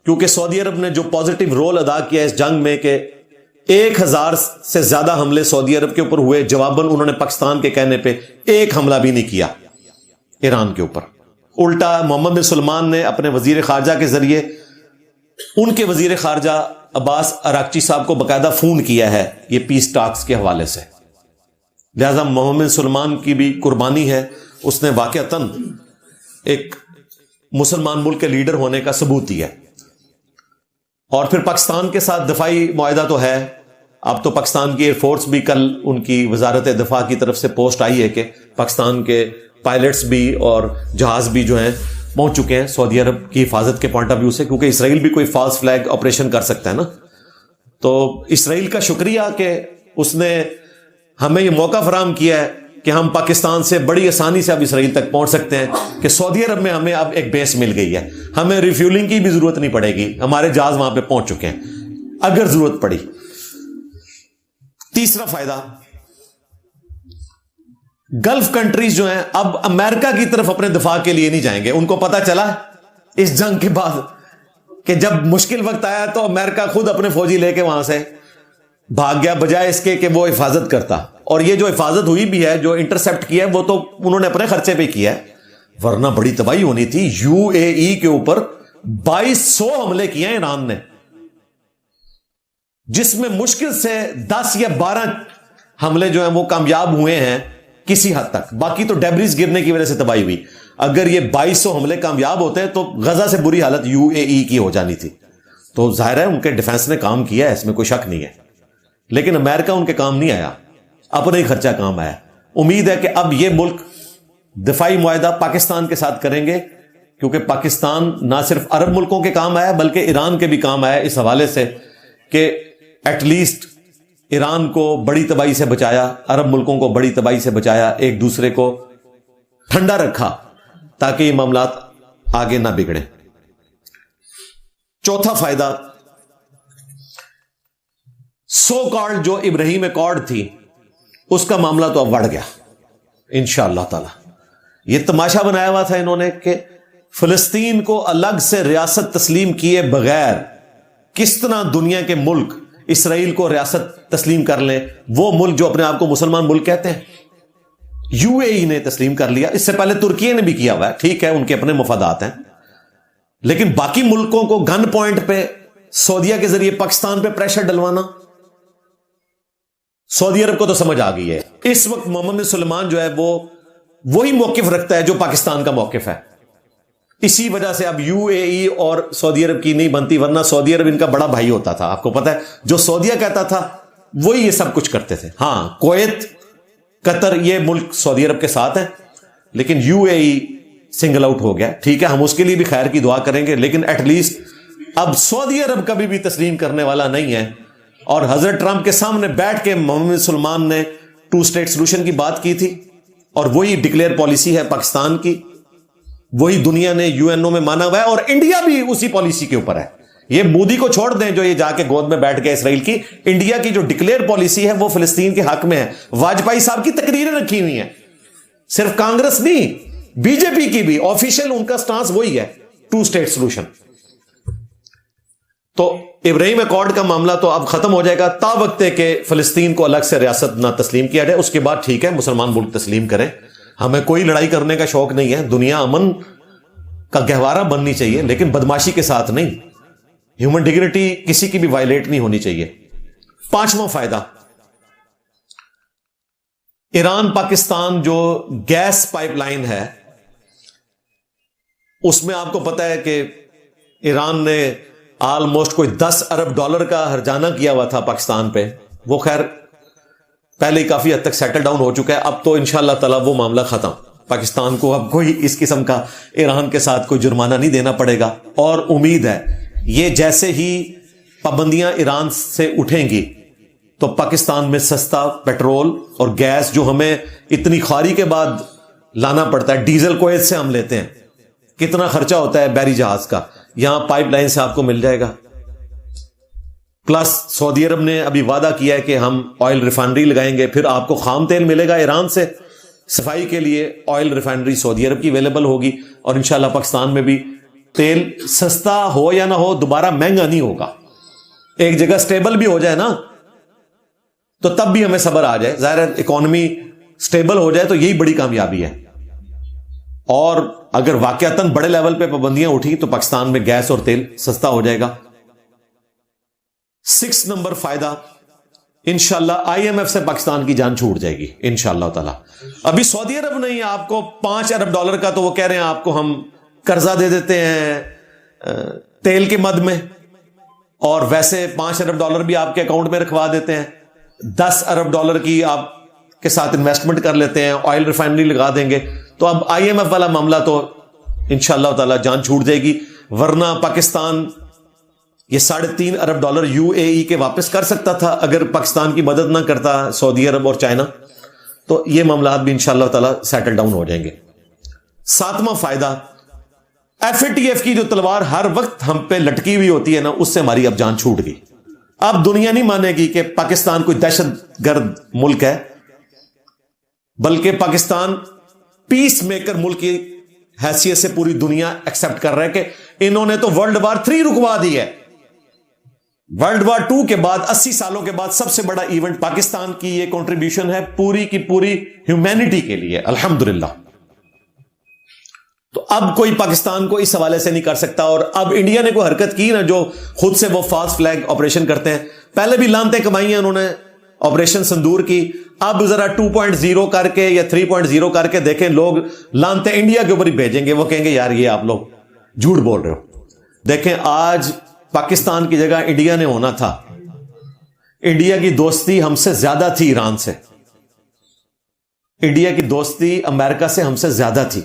کیونکہ سعودی عرب نے جو پازیٹیو رول ادا کیا اس جنگ میں کہ 1000 سے زیادہ حملے سعودی عرب کے اوپر ہوئے, جواباً انہوں نے پاکستان کے کہنے پہ ایک حملہ بھی نہیں کیا ایران کے اوپر. الٹا محمد بن سلمان نے اپنے وزیر خارجہ کے ذریعے ان کے وزیر خارجہ عباس اراکچی صاحب کو باقاعدہ فون کیا ہے یہ پیس ٹاکس کے حوالے سے. لہذا محمد بن سلمان کی بھی قربانی ہے, اس نے واقعتاً ایک مسلمان ملک کے لیڈر ہونے کا ثبوت دیا. اور پھر پاکستان کے ساتھ دفاعی معاہدہ تو ہے. اب تو پاکستان کی ایئر فورس بھی, کل ان کی وزارت دفاع کی طرف سے پوسٹ آئی ہے کہ پاکستان کے پائلٹس بھی اور جہاز بھی جو ہیں پہنچ چکے ہیں سعودی عرب کی حفاظت کے پوائنٹ آف ویو سے, کیونکہ اسرائیل بھی کوئی فالس فلیگ آپریشن کر سکتا ہے نا. تو اسرائیل کا شکریہ کہ اس نے ہمیں یہ موقع فراہم کیا ہے کہ ہم پاکستان سے بڑی آسانی سے اب اسرائیل تک پہنچ سکتے ہیں, کہ سعودی عرب میں ہمیں اب ایک بیس مل گئی ہے, ہمیں ریفیولنگ کی بھی ضرورت نہیں پڑے گی, ہمارے جہاز وہاں پہ پہنچ چکے ہیں اگر ضرورت پڑی. تیسرا فائدہ, گلف کنٹریز جو ہیں اب امریکہ کی طرف اپنے دفاع کے لیے نہیں جائیں گے. ان کو پتا چلا اس جنگ کے بعد کہ جب مشکل وقت آیا تو امریکہ خود اپنے فوجی لے کے وہاں سے بھاگ گیا, بجائے اس کے کہ وہ حفاظت کرتا. اور یہ جو حفاظت ہوئی بھی ہے, جو انٹرسپٹ کیا ہے, وہ تو انہوں نے اپنے خرچے پہ کیا ہے, ورنہ بڑی تباہی ہونی تھی. UAE کے اوپر 2200 حملے کیے ہیں ایران نے, جس میں مشکل سے 10 یا 12 حملے جو ہیں وہ کامیاب ہوئے ہیں کسی حد تک, باقی تو ڈیبریز گرنے کی وجہ سے تباہی ہوئی. اگر یہ 2200 حملے کامیاب ہوتے ہیں تو غزہ سے بری حالت UAE کی ہو جانی تھی. تو ظاہر ہے ان کے ڈیفنس نے کام کیا ہے, اس میں کوئی شک نہیں ہے, لیکن امریکہ ان کے کام نہیں آیا, اپنا ہی خرچہ کام آیا. امید ہے کہ اب یہ ملک دفاعی معاہدہ پاکستان کے ساتھ کریں گے کیونکہ پاکستان نہ صرف عرب ملکوں کے کام آیا بلکہ ایران کے بھی کام آیا اس حوالے سے کہ ایٹ لیسٹ ایران کو بڑی تباہی سے بچایا، عرب ملکوں کو بڑی تباہی سے بچایا، ایک دوسرے کو ٹھنڈا رکھا تاکہ یہ معاملات آگے نہ بگڑے۔ چوتھا فائدہ، سو کالڈ جو ابراہیم اکارڈ تھی اس کا معاملہ تو اب بڑھ گیا انشاءاللہ تعالی۔ یہ تماشا بنایا ہوا تھا انہوں نے کہ فلسطین کو الگ سے ریاست تسلیم کیے بغیر کس طرح دنیا کے ملک اسرائیل کو ریاست تسلیم کر لیں، وہ ملک جو اپنے آپ کو مسلمان ملک کہتے ہیں۔ یو اے ای نے تسلیم کر لیا، اس سے پہلے ترکی نے بھی کیا ہوا ہے، ٹھیک ہے ان کے اپنے مفادات ہیں، لیکن باقی ملکوں کو گن پوائنٹ پہ سعودیہ کے ذریعے پاکستان پہ پریشر ڈلوانا، سعودی عرب کو تو سمجھ آ گئی ہے۔ اس وقت محمد بن سلمان جو ہے وہ وہی موقف رکھتا ہے جو پاکستان کا موقف ہے، اسی وجہ سے اب یو اے ای اور سعودی عرب کی نہیں بنتی، ورنہ سعودی عرب ان کا بڑا بھائی ہوتا تھا۔ آپ کو پتا ہے جو سعودیہ کہتا تھا وہی یہ سب کچھ کرتے تھے۔ ہاں کویت، قطر، یہ ملک سعودی عرب کے ساتھ ہیں، لیکن یو اے ای سنگل آؤٹ ہو گیا، ٹھیک ہے ہم اس کے لیے بھی خیر کی دعا کریں گے، لیکن ایٹ لیسٹ اب سعودی عرب کبھی بھی تسلیم کرنے والا نہیں ہے۔ اور حضرت ٹرمپ کے سامنے بیٹھ کے محمد بن سلمان نے 2 اسٹیٹ سولوشن کی بات کی تھی، اور وہی ڈکلیئر پالیسی ہے پاکستان کی، وہی دنیا نے یو این او میں مانا ہوا ہے، اور انڈیا بھی اسی پالیسی کے اوپر ہے۔ یہ مودی کو چھوڑ دیں جو یہ جا کے گود میں بیٹھ گئے اسرائیل کی، انڈیا کی جو ڈکلیئر پالیسی ہے وہ فلسطین کے حق میں ہے۔ واجپئی صاحب کی تقریریں رکھی ہوئی ہیں، صرف کانگریس نہیں بی جے پی کی بھی آفیشیل ان کا سٹانس وہی ہے، 2 اسٹیٹ سولوشن۔ تو ابراہیم اکارڈ کا معاملہ تو اب ختم ہو جائے گا تا وقت ہے کہ فلسطین کو الگ سے ریاست نہ تسلیم کیا جائے، اس کے بعد ٹھیک ہے مسلمان ملک تسلیم کریں، ہمیں کوئی لڑائی کرنے کا شوق نہیں ہے، دنیا امن کا گہوارہ بننی چاہیے لیکن بدماشی کے ساتھ نہیں، ہیومن ڈگنیٹی کسی کی بھی وائلیٹ نہیں ہونی چاہیے۔ 5واں فائدہ، ایران پاکستان جو گیس پائپ لائن ہے اس میں آپ کو پتا ہے کہ ایران نے آلموسٹ کوئی $10 ارب کا ہرجانہ کیا ہوا تھا پاکستان پہ، وہ خیر پہلے ہی کافی حد تک سیٹل ڈاؤن ہو چکا ہے، اب تو انشاءاللہ تعالی وہ معاملہ ختم، پاکستان کو اب کوئی اس قسم کا ایران کے ساتھ کوئی جرمانہ نہیں دینا پڑے گا، اور امید ہے یہ جیسے ہی پابندیاں ایران سے اٹھیں گی تو پاکستان میں سستا پیٹرول اور گیس جو ہمیں اتنی خواری کے بعد لانا پڑتا ہے، ڈیزل کویت سے ہم لیتے ہیں، کتنا خرچہ ہوتا ہے بحری جہاز کا، یہاں پائپ لائن سے آپ کو مل جائے گا۔ پلس سعودی عرب نے ابھی وعدہ کیا ہے کہ ہم آئل ریفائنری لگائیں گے، پھر آپ کو خام تیل ملے گا ایران سے، صفائی کے لیے آئل ریفائنری سعودی عرب کی اویلیبل ہوگی، اور انشاءاللہ پاکستان میں بھی تیل سستا ہو یا نہ ہو دوبارہ مہنگا نہیں ہوگا، ایک جگہ سٹیبل بھی ہو جائے نا تو تب بھی ہمیں صبر آ جائے، ظاہر ہے اکانومی سٹیبل ہو جائے تو یہی بڑی کامیابی ہے، اور اگر واقعتاً بڑے لیول پہ پابندیاں اٹھی تو پاکستان میں گیس اور تیل سستا ہو جائے گا۔ 6 نمبر فائدہ، انشاءاللہ آئی ایم ایف سے پاکستان کی جان چھوٹ جائے گی انشاءاللہ تعالی۔ ابھی سعودی عرب نہیں آپ کو $5 ارب کا، تو وہ کہہ رہے ہیں آپ کو ہم قرضہ دے دیتے ہیں تیل کے مد میں، اور ویسے $5 ارب بھی آپ کے اکاؤنٹ میں رکھوا دیتے ہیں، $10 ارب کی آپ کے ساتھ انویسٹمنٹ کر لیتے ہیں، آئل ریفائنری لگا دیں گے، تو اب آئی ایم ایف والا معاملہ تو انشاءاللہ تعالی جان چھوٹ جائے گی، ورنہ پاکستان یہ $3.5 ارب یو اے ای کے واپس کر سکتا تھا اگر پاکستان کی مدد نہ کرتا سعودی عرب اور چائنا، تو یہ معاملات بھی انشاءاللہ تعالی سیٹل ڈاؤن ہو جائیں گے۔ 7واں فائدہ، ایف اے ٹی ایف کی جو تلوار ہر وقت ہم پہ لٹکی ہوئی ہوتی ہے نا، اس سے ہماری اب جان چھوٹ گئی، اب دنیا نہیں مانے گی کہ پاکستان کوئی دہشت گرد ملک ہے، بلکہ پاکستان پیس میکر ملک کی حیثیت سے پوری دنیا ایکسپٹ کر رہا ہے کہ انہوں نے تو ورلڈ وار 3 رکوا دی ہے، ورلڈ وار 2 کے بعد 80 سالوں کے بعد سب سے بڑا ایونٹ پاکستان کی یہ کنٹریبیوشن ہے پوری کی پوری ہیومینٹی کے لیے، الحمدللہ۔ تو اب کوئی پاکستان کو اس حوالے سے نہیں کر سکتا، اور اب انڈیا نے کوئی حرکت کی نا جو خود سے وہ فاسٹ فلیگ آپریشن کرتے ہیں، پہلے بھی لانتے کمائی ہیں انہوں نے آپریشن سندور کی، اب ذرا 2.0 کر کے یا 3.0 کر کے دیکھیں، لوگ لانتے انڈیا کے اوپر ہی بھیجیں گے، وہ کہیں گے یار یہ آپ لوگ جھوٹ بول رہے ہو۔ دیکھیں آج پاکستان کی جگہ انڈیا نے ہونا تھا، انڈیا کی دوستی ہم سے زیادہ تھی ایران سے، انڈیا کی دوستی امریکہ سے ہم سے زیادہ تھی،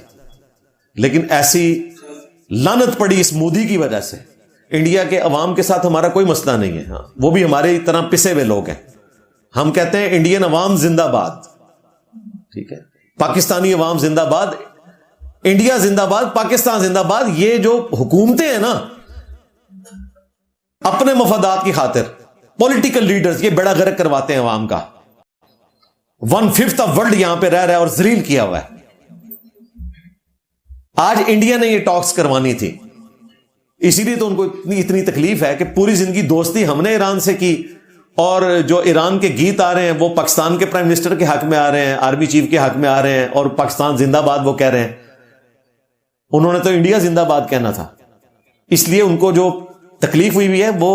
لیکن ایسی لعنت پڑی اس مودی کی وجہ سے. انڈیا کے عوام کے ساتھ ہمارا کوئی مسئلہ نہیں ہے. ہاں وہ بھی ہمارے طرح پسے ہوئے لوگ ہیں. ہم کہتے ہیں انڈین عوام زندہ باد, ٹھیک ہے, پاکستانی عوام زندہ باد, انڈیا زندہ باد, پاکستان زندہ باد. یہ جو حکومتیں ہیں نا اپنے مفادات کی خاطر, پولیٹیکل لیڈرز یہ بڑا غرق کرواتے ہیں عوام کا. 1/5 آف ورلڈ یہاں پہ رہ رہا ہے اور ذلیل کیا ہوا ہے. آج انڈیا نے یہ ٹاکس کروانی تھی, اسی لیے تو ان کو اتنی تکلیف ہے کہ پوری زندگی دوستی ہم نے ایران سے کی, اور جو ایران کے گیت آ رہے ہیں وہ پاکستان کے پرائم منسٹر کے حق میں آ رہے ہیں, آرمی چیف کے حق میں آ رہے ہیں, اور پاکستان زندہ باد وہ کہہ رہے ہیں. انہوں نے تو انڈیا زندہ باد کہنا تھا. اس لیے ان کو جو تکلیف ہوئی ہے وہ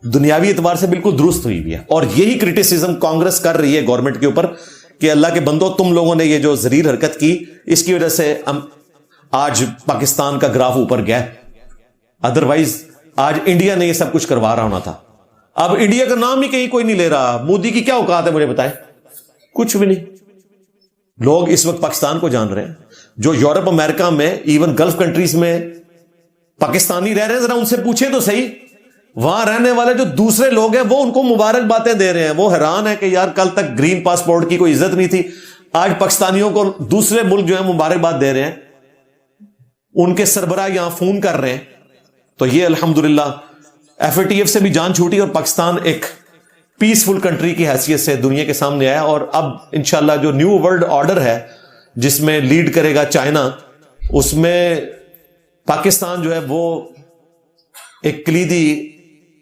دنیاوی اعتبار سے بالکل درست ہوئی ہے. اور یہی کرٹیسزم کانگریس کر رہی ہے گورنمنٹ کے اوپر کہ اللہ کے بندو تم لوگوں نے یہ جو ذلیل حرکت کی, اس کی وجہ سے آج پاکستان کا گراف اوپر گیا. ادروائز آج انڈیا نے یہ سب کچھ کروا رہا ہونا تھا. اب انڈیا کا نام ہی کہیں کوئی نہیں لے رہا. مودی کی کیا اوقات ہے مجھے بتائیں؟ کچھ بھی نہیں. لوگ اس وقت پاکستان کو جان رہے ہیں. جو یورپ امریکہ میں ایون گلف کنٹریز میں پاکستانی رہ رہے ہیں, ذرا ان سے پوچھیں تو صحیح, وہاں رہنے والے جو دوسرے لوگ ہیں وہ ان کو مبارک باتیں دے رہے ہیں. وہ حیران ہے کہ یار کل تک گرین پاسپورٹ کی کوئی عزت نہیں تھی, آج پاکستانیوں کو دوسرے ملک جو ہے مبارک بات دے رہے ہیں. ان کے سربراہ یہاں فون کر رہے ہیں. تو یہ الحمدللہ FATF سے بھی جان چھوٹی اور پاکستان ایک پیسفل کنٹری کی حیثیت سے دنیا کے سامنے آیا. اور اب انشاءاللہ جو نیو ورلڈ آرڈر ہے جس میں لیڈ کرے گا چائنا, اس میں پاکستان جو ہے وہ ایک کلیدی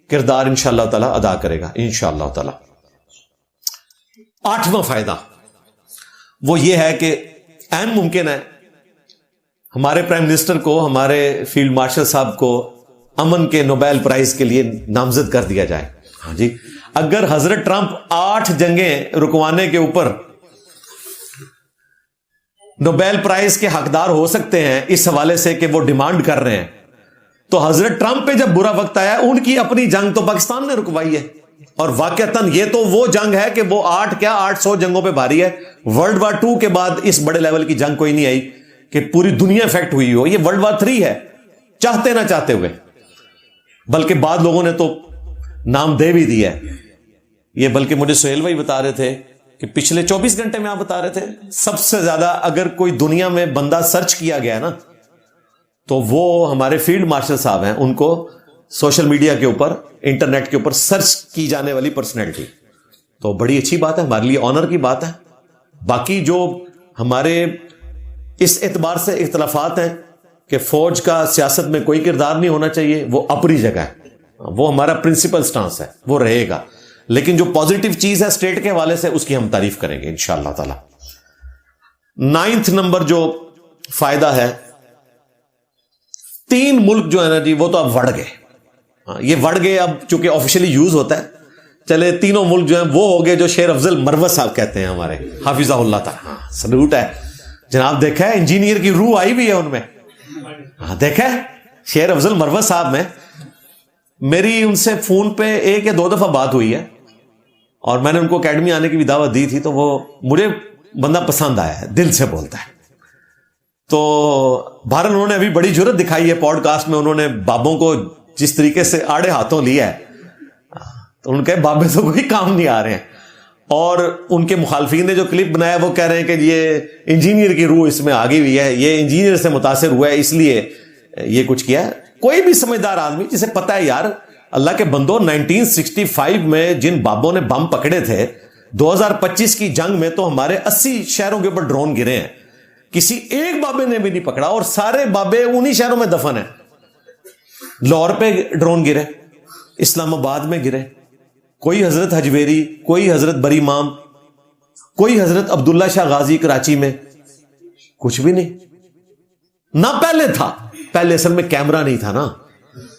کردار انشاءاللہ تعالی ادا کرے گا انشاءاللہ تعالی. 8واں فائدہ وہ یہ ہے کہ عین ممکن ہے ہمارے پرائم منسٹر کو, ہمارے فیلڈ مارشل صاحب کو امن کے نوبیل پرائز کے لیے نامزد کر دیا جائے. ہاں جی, اگر حضرت ٹرمپ 8 جنگیں رکوانے کے اوپر نوبیل پرائز کے حقدار ہو سکتے ہیں اس حوالے سے کہ وہ ڈیمانڈ کر رہے ہیں, تو حضرت ٹرمپ پہ جب برا وقت آیا ان کی اپنی جنگ تو پاکستان نے رکوائی ہے. اور واقعتاً یہ تو وہ جنگ ہے کہ وہ 800 جنگوں پہ بھاری ہے. ورلڈ وار 2 کے بعد اس بڑے لیول کی جنگ کوئی نہیں آئی کہ پوری دنیا افیکٹ ہوئی ہو. یہ ورلڈ وار 3 ہے, چاہتے نہ چاہتے ہوئے. بلکہ بعض لوگوں نے تو نام دے بھی دیا ہے. یہ بلکہ مجھے سہیل بھائی بتا رہے تھے کہ پچھلے 24 گھنٹے میں آپ بتا رہے تھے سب سے زیادہ اگر کوئی دنیا میں بندہ سرچ کیا گیا نا تو وہ ہمارے فیلڈ مارشل صاحب ہیں. ان کو سوشل میڈیا کے اوپر, انٹرنیٹ کے اوپر سرچ کی جانے والی پرسنالٹی. تو بڑی اچھی بات ہے, ہمارے لیے آنر کی بات ہے. باقی جو ہمارے اس اعتبار سے اختلافات ہیں کہ فوج کا سیاست میں کوئی کردار نہیں ہونا چاہیے, وہ اپنی جگہ ہے, وہ ہمارا پرنسپل سٹانس ہے, وہ رہے گا. لیکن جو پازیٹیو چیز ہے اسٹیٹ کے حوالے سے اس کی ہم تعریف کریں گے انشاءاللہ تعالی. 9 نمبر جو فائدہ ہے, 3 ملک جو ہے نا جی وہ تو اب بڑھ گئے. یہ بڑھ گئے اب چونکہ آفیشلی یوز ہوتا ہے. چلے تینوں ملک جو ہیں وہ ہو گئے جو شیر افضل مروت صاحب کہتے ہیں ہمارے, حافظہ اللہ تعالی. ہاں سلوٹ ہے جناب. دیکھا ہے انجینئر کی روح آئی بھی ہے ان میں. ہاں دیکھا ہے شیر افضل مروت صاحب میں میری ان سے فون پہ 1 یا 2 دفعہ بات ہوئی ہے, اور میں نے ان کو اکیڈمی آنے کی بھی دعوت دی تھی. تو وہ مجھے بندہ پسند آیا ہے, دل سے بولتا ہے. تو بہرحال انہوں نے ابھی بڑی جرت دکھائی ہے پوڈ کاسٹ میں. انہوں نے بابوں کو جس طریقے سے آڑے ہاتھوں لیا ہے, تو ان کے بابے تو کوئی کام نہیں آ رہے ہیں. اور ان کے مخالفین نے جو کلپ بنایا وہ کہہ رہے ہیں کہ یہ انجینئر کی روح اس میں آگئی ہوئی ہے, یہ انجینئر سے متاثر ہوا ہے اس لیے یہ کچھ کیا ہے. کوئی بھی سمجھدار آدمی جسے پتا ہے یار اللہ کے بندو 1965 میں جن بابوں نے بم پکڑے تھے, 2025 کی جنگ میں تو ہمارے 80 شہروں کے اوپر ڈرون گرے ہیں, کسی ایک بابے نے بھی نہیں پکڑا, اور سارے بابے انہی شہروں میں دفن ہیں. لاہور پہ ڈرون گرے, اسلام آباد میں گرے, کوئی حضرت حجویری, کوئی حضرت بری امام, کوئی حضرت عبداللہ شاہ غازی کراچی میں, کچھ بھی نہیں. نہ پہلے تھا, پہلے اصل میں کیمرہ نہیں تھا نا.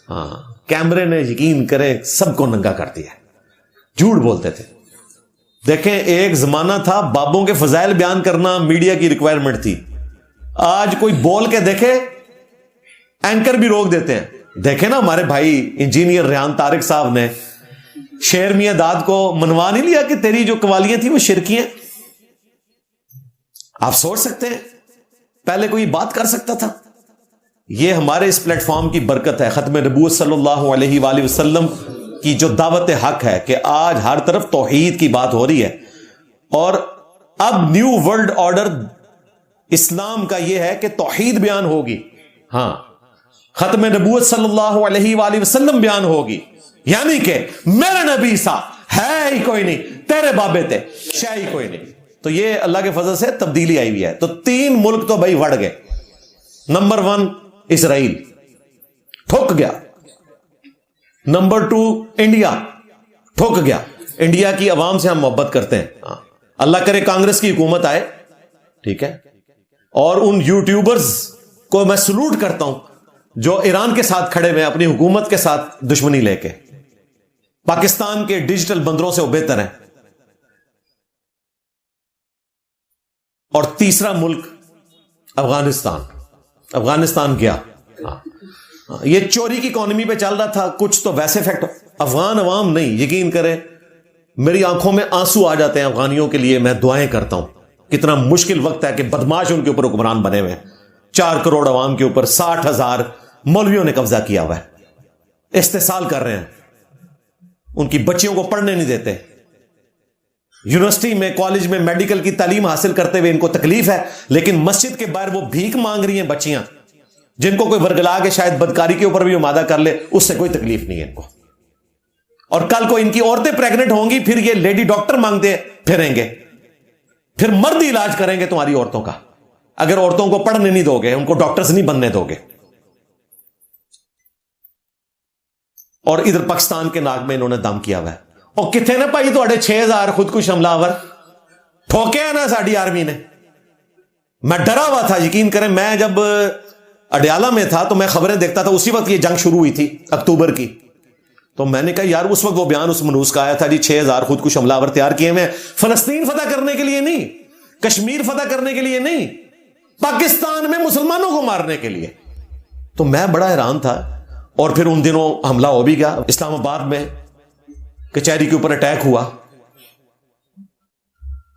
ہاں کیمرے نے یقین کرے سب کو ننگا کر دیا, جھوٹ بولتے تھے. دیکھیں ایک زمانہ تھا بابوں کے فضائل بیان کرنا میڈیا کی ریکوائرمنٹ تھی. آج کوئی بول کے دیکھے اینکر بھی روک دیتے ہیں. دیکھیں نا ہمارے بھائی انجینئر ریحان طارق صاحب نے شیر میاں داد کو منوا نہیں لیا کہ تیری جو قوالیاں تھیں وہ شرکی ہیں. آپ سوچ سکتے ہیں پہلے کوئی بات کر سکتا تھا؟ یہ ہمارے اس پلیٹ فارم کی برکت ہے، ختم نبوت صلی اللہ علیہ وآلہ وسلم کی جو دعوت حق ہے کہ آج ہر طرف توحید کی بات ہو رہی ہے. اور اب نیو ورلڈ آرڈر اسلام کا یہ ہے کہ توحید بیان ہوگی، ہاں ختم نبوت صلی اللہ علیہ وآلہ وسلم بیان ہوگی، یعنی کہ میرا نبی سا ہے ہی کوئی نہیں، تیرے بابے تھے شے ہی کوئی نہیں. تو یہ اللہ کے فضل سے تبدیلی آئی ہوئی ہے. تو 3 ملک تو بھائی وڑ گئے. نمبر 1 اسرائیل ٹھک گیا، نمبر 2 انڈیا ٹھک گیا. انڈیا کی عوام سے ہم محبت کرتے ہیں، اللہ کرے کانگریس کی حکومت آئے، ٹھیک ہے. اور ان یوٹیوبرز کو میں سلوٹ کرتا ہوں جو ایران کے ساتھ کھڑے ہوئے اپنی حکومت کے ساتھ دشمنی لے کے، پاکستان کے ڈیجیٹل بندروں سے وہ بہتر ہیں. اور تیسرا ملک افغانستان گیا. یہ چوری کی اکانومی پہ چل رہا تھا، کچھ تو ویسے فیکٹ. افغان عوام نہیں، یقین کریں میری آنکھوں میں آنسو آ جاتے ہیں افغانیوں کے لیے. میں دعائیں کرتا ہوں، کتنا مشکل وقت ہے کہ بدماش ان کے اوپر حکمران بنے ہوئے ہیں. 4 کروڑ عوام کے اوپر 60,000 مولویوں نے قبضہ کیا ہوا ہے، استحصال کر رہے ہیں، ان کی بچیوں کو پڑھنے نہیں دیتے. یونیورسٹی میں، کالج میں میڈیکل کی تعلیم حاصل کرتے ہوئے ان کو تکلیف ہے، لیکن مسجد کے باہر وہ بھیک مانگ رہی ہیں بچیاں، جن کو کوئی ورگلا کے شاید بدکاری کے اوپر بھی مادہ کر لے، اس سے کوئی تکلیف نہیں ہے ان کو. اور کل کو ان کی عورتیں پریگننٹ ہوں گی، پھر یہ لیڈی ڈاکٹر مانگتے پھریں گے، پھر مرد علاج کریں گے تمہاری عورتوں کا، اگر عورتوں کو پڑھنے نہیں دو گے، ان کو ڈاکٹرز نہیں بننے دو گے. اور ادھر پاکستان کے ناک میں انہوں نے دم کیا ہوا ہے. اور کتنے نا بھائی تھوڑے 6,000 خودکش حملہ آور ٹھوکے ہیں نا ساڈی آرمی نے. میں ڈرا ہوا تھا، یقین کریں. میں جب اڈیالہ میں تھا تو میں خبریں دیکھتا تھا، اسی وقت یہ جنگ شروع ہوئی تھی اکتوبر کی. تو میں نے کہا یار اس وقت وہ بیان اس منوس کا آیا تھا جی 6,000 خودکش حملہ آور تیار کیے ہوئے، فلسطین فتح کرنے کے لیے نہیں، کشمیر فتح کرنے کے لیے نہیں، پاکستان میں مسلمانوں کو مارنے کے لیے. تو میں بڑا حیران تھا. اور پھر ان دنوں حملہ ہو بھی گیا اسلام آباد میں، کچہری کے اوپر اٹیک ہوا،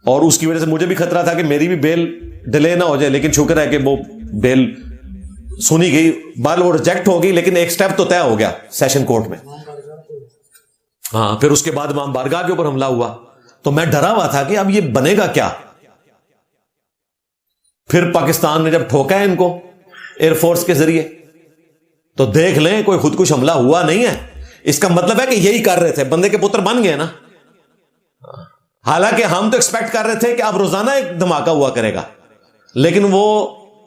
اور اس کی وجہ سے مجھے بھی خطرہ تھا کہ میری بھی بیل ڈیلے نہ ہو جائے، لیکن شکر ہے کہ وہ بیل سنی گئی، بال وہ ریجیکٹ ہو گئی، لیکن ایک سٹیپ تو طے ہو گیا سیشن کورٹ میں. ہاں پھر اس کے بعد امام بارگاہ کے اوپر حملہ ہوا. تو میں ڈرا ہوا تھا کہ اب یہ بنے گا کیا. پھر پاکستان نے جب ٹھوکا ہے ان کو ایئر فورس کے ذریعے، تو دیکھ لیں کوئی خودکش حملہ ہوا نہیں ہے. اس کا مطلب ہے کہ یہی کر رہے تھے، بندے کے پتر بن گئے نا. حالانکہ ہم تو ایکسپیکٹ کر رہے تھے کہ اب روزانہ ایک دھماکہ ہوا کرے گا، لیکن وہ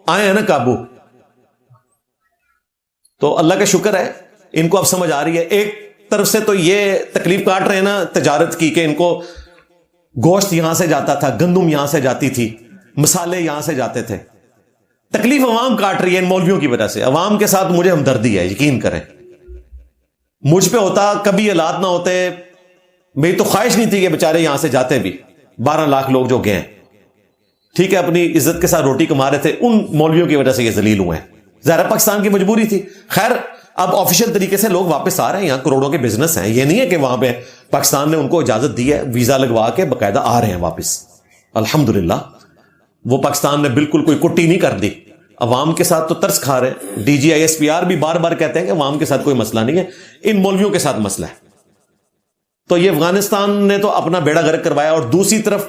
آئے ہیں نا قابو. تو اللہ کا شکر ہے ان کو اب سمجھ آ رہی ہے. ایک طرف سے تو یہ تکلیف کاٹ رہے ہیں نا تجارت کی، کہ ان کو گوشت یہاں سے جاتا تھا، گندم یہاں سے جاتی تھی، مسالے یہاں سے جاتے تھے. تکلیف عوام کاٹ رہی ہے ان مولویوں کی وجہ سے. عوام کے ساتھ مجھے ہمدردی ہے، یقین کریں. مجھ پہ ہوتا کبھی حالات نہ ہوتے، میری تو خواہش نہیں تھی کہ بیچارے یہاں سے جاتے بھی. 12 لاکھ لوگ جو گئے، ٹھیک ہے اپنی عزت کے ساتھ روٹی کما رہے تھے، ان مولویوں کی وجہ سے یہ ذلیل ہوئے ہیں. ظاہر پاکستان کی مجبوری تھی. خیر اب آفیشیل طریقے سے لوگ واپس آ رہے ہیں، یہاں کروڑوں کے بزنس ہیں. یہ نہیں ہے کہ وہاں پہ پاکستان نے ان کو اجازت دی ہے، ویزا لگوا کے باقاعدہ آ رہے ہیں واپس. الحمدللہ وہ پاکستان نے بالکل کوئی کٹی نہیں کر دی. عوام کے ساتھ تو ترس کھا رہے ہیں. D G I S P R بھی بار بار کہتے ہیں کہ عوام کے ساتھ کوئی مسئلہ نہیں ہے، ان مولویوں کے ساتھ مسئلہ ہے. تو یہ افغانستان نے تو اپنا بیڑا غرق کروایا. اور دوسری طرف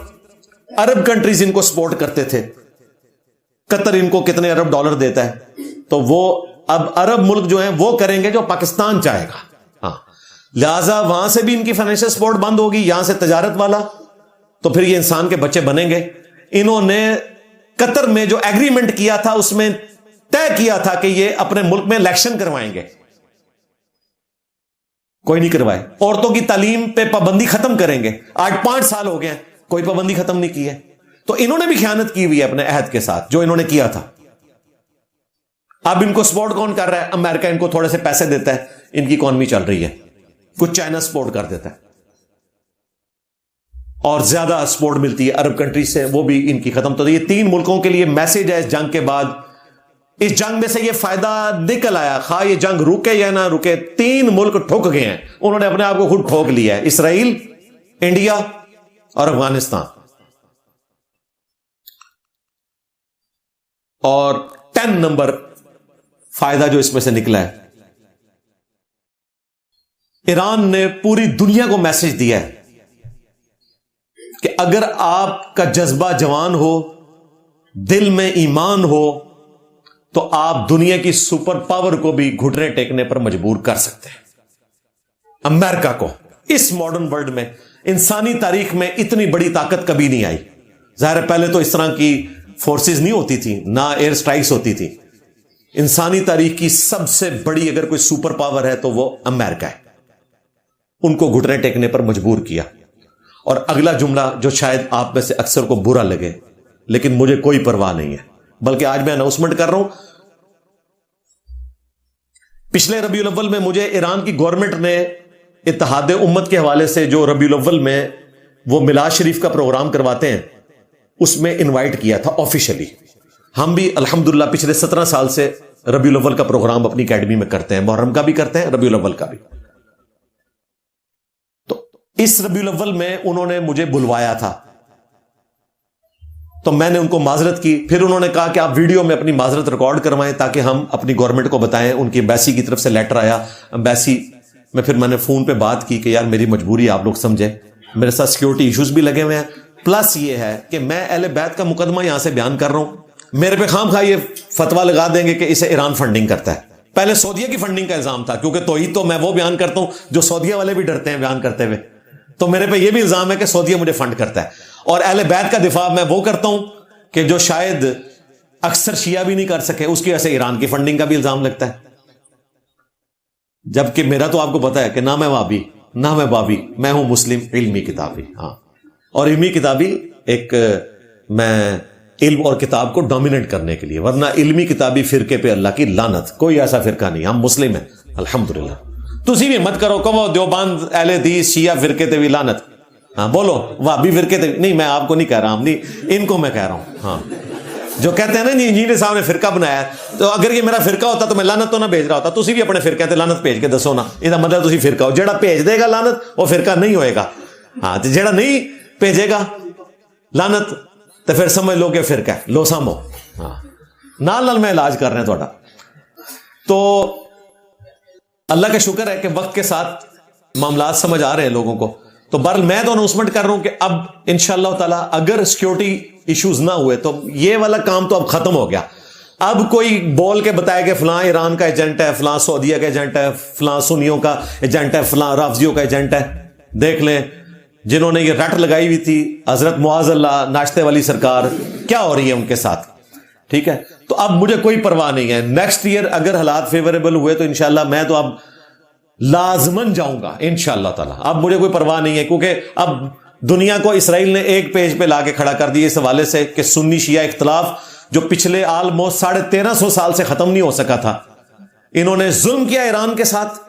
عرب کنٹریز ان کو سپورٹ کرتے تھے. قطر ان کو کتنے ارب ڈالر دیتا ہے، تو وہ اب عرب ملک جو ہیں وہ کریں گے جو پاکستان چاہے گا. ہاں لہذا وہاں سے بھی ان کی فائنینشل سپورٹ بند ہوگی، یہاں سے تجارت والا. تو پھر یہ انسان کے بچے بنیں گے. انہوں نے قطر میں جو ایگریمنٹ کیا تھا اس میں طے کیا تھا کہ یہ اپنے ملک میں الیکشن کروائیں گے، کوئی نہیں کروائے. عورتوں کی تعلیم پہ پابندی ختم کریں گے. آج 5 سال ہو گئے ہیں کوئی پابندی ختم نہیں کی ہے. تو انہوں نے بھی خیانت کی ہوئی ہے اپنے عہد کے ساتھ جو انہوں نے کیا تھا. اب ان کو سپورٹ کون کر رہا ہے؟ امریکہ ان کو تھوڑے سے پیسے دیتا ہے، ان کی اکانومی چل رہی ہے. کچھ چائنا سپورٹ کر دیتا ہے، اور زیادہ سپورٹ ملتی ہے عرب کنٹریز سے، وہ بھی ان کی ختم. تو یہ 3 ملکوں کے لیے میسج ہے اس جنگ کے بعد. اس جنگ میں سے یہ فائدہ نکل آیا، خواہ یہ جنگ رکے یا نہ رکے، 3 ملک ٹھک گئے ہیں. انہوں نے اپنے آپ کو خود ٹھوک لیا ہے، اسرائیل، انڈیا اور افغانستان. اور 10 نمبر فائدہ جو اس میں سے نکلا ہے، ایران نے پوری دنیا کو میسج دیا ہے کہ اگر آپ کا جذبہ جوان ہو، دل میں ایمان ہو، تو آپ دنیا کی سپر پاور کو بھی گھٹنے ٹیکنے پر مجبور کر سکتے ہیں۔ امریکہ کو اس ماڈرن ورلڈ میں، انسانی تاریخ میں اتنی بڑی طاقت کبھی نہیں آئی۔ ظاہر ہے پہلے تو اس طرح کی فورسز نہیں ہوتی تھی، نہ ایئر سٹرائکس ہوتی تھی۔ انسانی تاریخ کی سب سے بڑی اگر کوئی سپر پاور ہے تو وہ امریکہ ہے۔ ان کو گھٹنے ٹیکنے پر مجبور کیا۔ اور اگلا جملہ جو شاید آپ میں سے اکثر کو برا لگے، لیکن مجھے کوئی پرواہ نہیں ہے، بلکہ آج میں اناؤنسمنٹ کر رہا ہوں، پچھلے ربیع الاول میں مجھے ایران کی گورنمنٹ نے اتحاد امت کے حوالے سے جو ربیع الاول میں وہ میلاد شریف کا پروگرام کرواتے ہیں، اس میں انوائٹ کیا تھا آفیشلی۔ ہم بھی الحمدللہ پچھلے 17 سال سے ربیع الاول کا پروگرام اپنی اکیڈمی میں کرتے ہیں، محرم کا بھی کرتے ہیں، ربیع الاول کا بھی۔ تو اس ربیع الاول میں انہوں نے مجھے بلوایا تھا، تو میں نے ان کو معذرت کی۔ پھر انہوں نے کہا کہ آپ ویڈیو میں اپنی معذرت ریکارڈ کروائیں تاکہ ہم اپنی گورنمنٹ کو بتائیں۔ ان کی ایمبیسی کی طرف سے لیٹر آیا، ایمبیسی میں پھر میں نے فون پہ بات کی کہ یار میری مجبوری آپ لوگ سمجھیں، میرے ساتھ سیکیورٹی ایشوز بھی لگے ہوئے ہیں، پلس یہ ہے کہ میں اہل بیت کا مقدمہ یہاں سے بیان کر رہا ہوں، میرے پہ خام خواہ یہ فتویٰ لگا دیں گے کہ اسے ایران فنڈنگ کرتا ہے۔ پہلے سعودیہ کی فنڈنگ کا الزام تھا، کیونکہ توحید تو میں وہ بیان کرتا ہوں جو سعودیہ والے بھی ڈرتے ہیں بیان کرتے ہوئے، تو میرے پہ یہ بھی الزام ہے کہ سعودیہ مجھے فنڈ کرتا ہے۔ اور اہل بیت کا دفاع میں وہ کرتا ہوں کہ جو شاید اکثر شیعہ بھی نہیں کر سکے، اس کی وجہ سے ایران کی فنڈنگ کا بھی الزام لگتا ہے۔ جبکہ میرا تو آپ کو پتا ہے کہ نہ میں وابی نہ میں بابی، میں ہوں مسلم علمی کتابی۔ ہاں، اور علمی کتابی ایک میں علم اور کتاب کو ڈومینیٹ کرنے کے لیے، ورنہ علمی کتابی فرقے پہ اللہ کی لعنت، کوئی ایسا فرقہ نہیں، ہم مسلم ہیں الحمدللہ۔ تسی بھی مت کرو کہ وہ دیوبند اہل حدیث شیعہ فرقے تے بھی لعنت، ہاں بولو وہابی فرقے تے نہیں، میں آپ کو نہیں کہہ رہا، ہم نہیں، ان کو میں کہہ رہا ہوں۔ ہاں، جو کہتے ہیں نا نہیں انجینئر صاحب نے فرقہ بنایا ہے، تو اگر یہ میرا فرقہ ہوتا تو میں لعنت تو نہ بھیج رہا ہوتا۔ تسی بھی اپنے فرقے تے لعنت بھیج کے دسو نا، یہ مطلب تسی فرقہ ہو، جیڑا بھیج دے گا لعنت وہ فرقہ نہیں ہوئے گا۔ ہاں، جیڑا نہیں بھیجے گا لعنت تو پھر سمجھ لو کہ فرقہ ہے، لو سامو۔ ہاں، نال میں علاج کر رہے ہیں تھوڑا۔ تو اللہ کا شکر ہے کہ وقت کے ساتھ معاملات سمجھ آ رہے ہیں لوگوں کو۔ تو بہرحال میں تو اناؤنسمنٹ کر رہا ہوں کہ اب انشاءاللہ تعالیٰ اگر سیکیورٹی ایشوز نہ ہوئے تو یہ والا کام تو اب ختم ہو گیا۔ اب کوئی بول کے بتائے کہ فلاں ایران کا ایجنٹ ہے، فلاں سعودیہ کا ایجنٹ ہے، فلاں سنیوں کا ایجنٹ ہے، فلاں رافضیوں کا ایجنٹ ہے۔ دیکھ لیں جنہوں نے یہ رٹ لگائی ہوئی تھی، حضرت معاذ اللہ ناشتے والی سرکار، کیا ہو رہی ہے ان کے ساتھ، ٹھیک ہے۔ تو اب مجھے کوئی پرواہ نہیں ہے، نیکسٹ ایئر اگر حالات فیوریبل ہوئے تو انشاءاللہ میں تو اب لازمن جاؤں گا انشاءاللہ تعالیٰ۔ اب مجھے کوئی پرواہ نہیں ہے، کیونکہ اب دنیا کو اسرائیل نے ایک پیج پہ لا کے کھڑا کر دیا اس حوالے سے کہ سنی شیعہ اختلاف جو پچھلے آلموسٹ 1350 سال سے ختم نہیں ہو سکا تھا، انہوں نے ظلم کیا ایران کے ساتھ،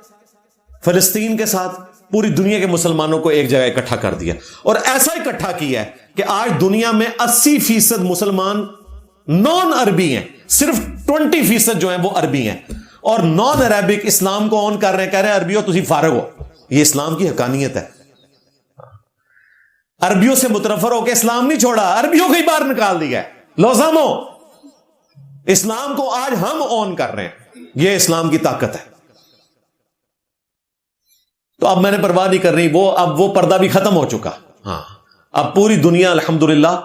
فلسطین کے ساتھ، پوری دنیا کے مسلمانوں کو ایک جگہ اکٹھا کر دیا۔ اور ایسا اکٹھا کیا ہے کہ آج دنیا میں 80% مسلمان نان عربی ہیں، صرف 20% جو ہیں وہ عربی ہیں، اور نان عربک اسلام کو آن کر رہے ہیں، کہہ رہے ہیں عربیوں تسی فارغ ہو۔ یہ اسلام کی حقانیت ہے۔ عربیوں سے متنفر ہو کے اسلام نہیں چھوڑا، عربیوں کو ہی باہر نکال دیا ہے۔ لوزامو اسلام کو آج ہم آن کر رہے ہیں، یہ اسلام کی طاقت ہے۔ تو اب میں نے پرواہ نہیں کر رہی، اب وہ پردہ بھی ختم ہو چکا۔ ہاں، اب پوری دنیا الحمدللہ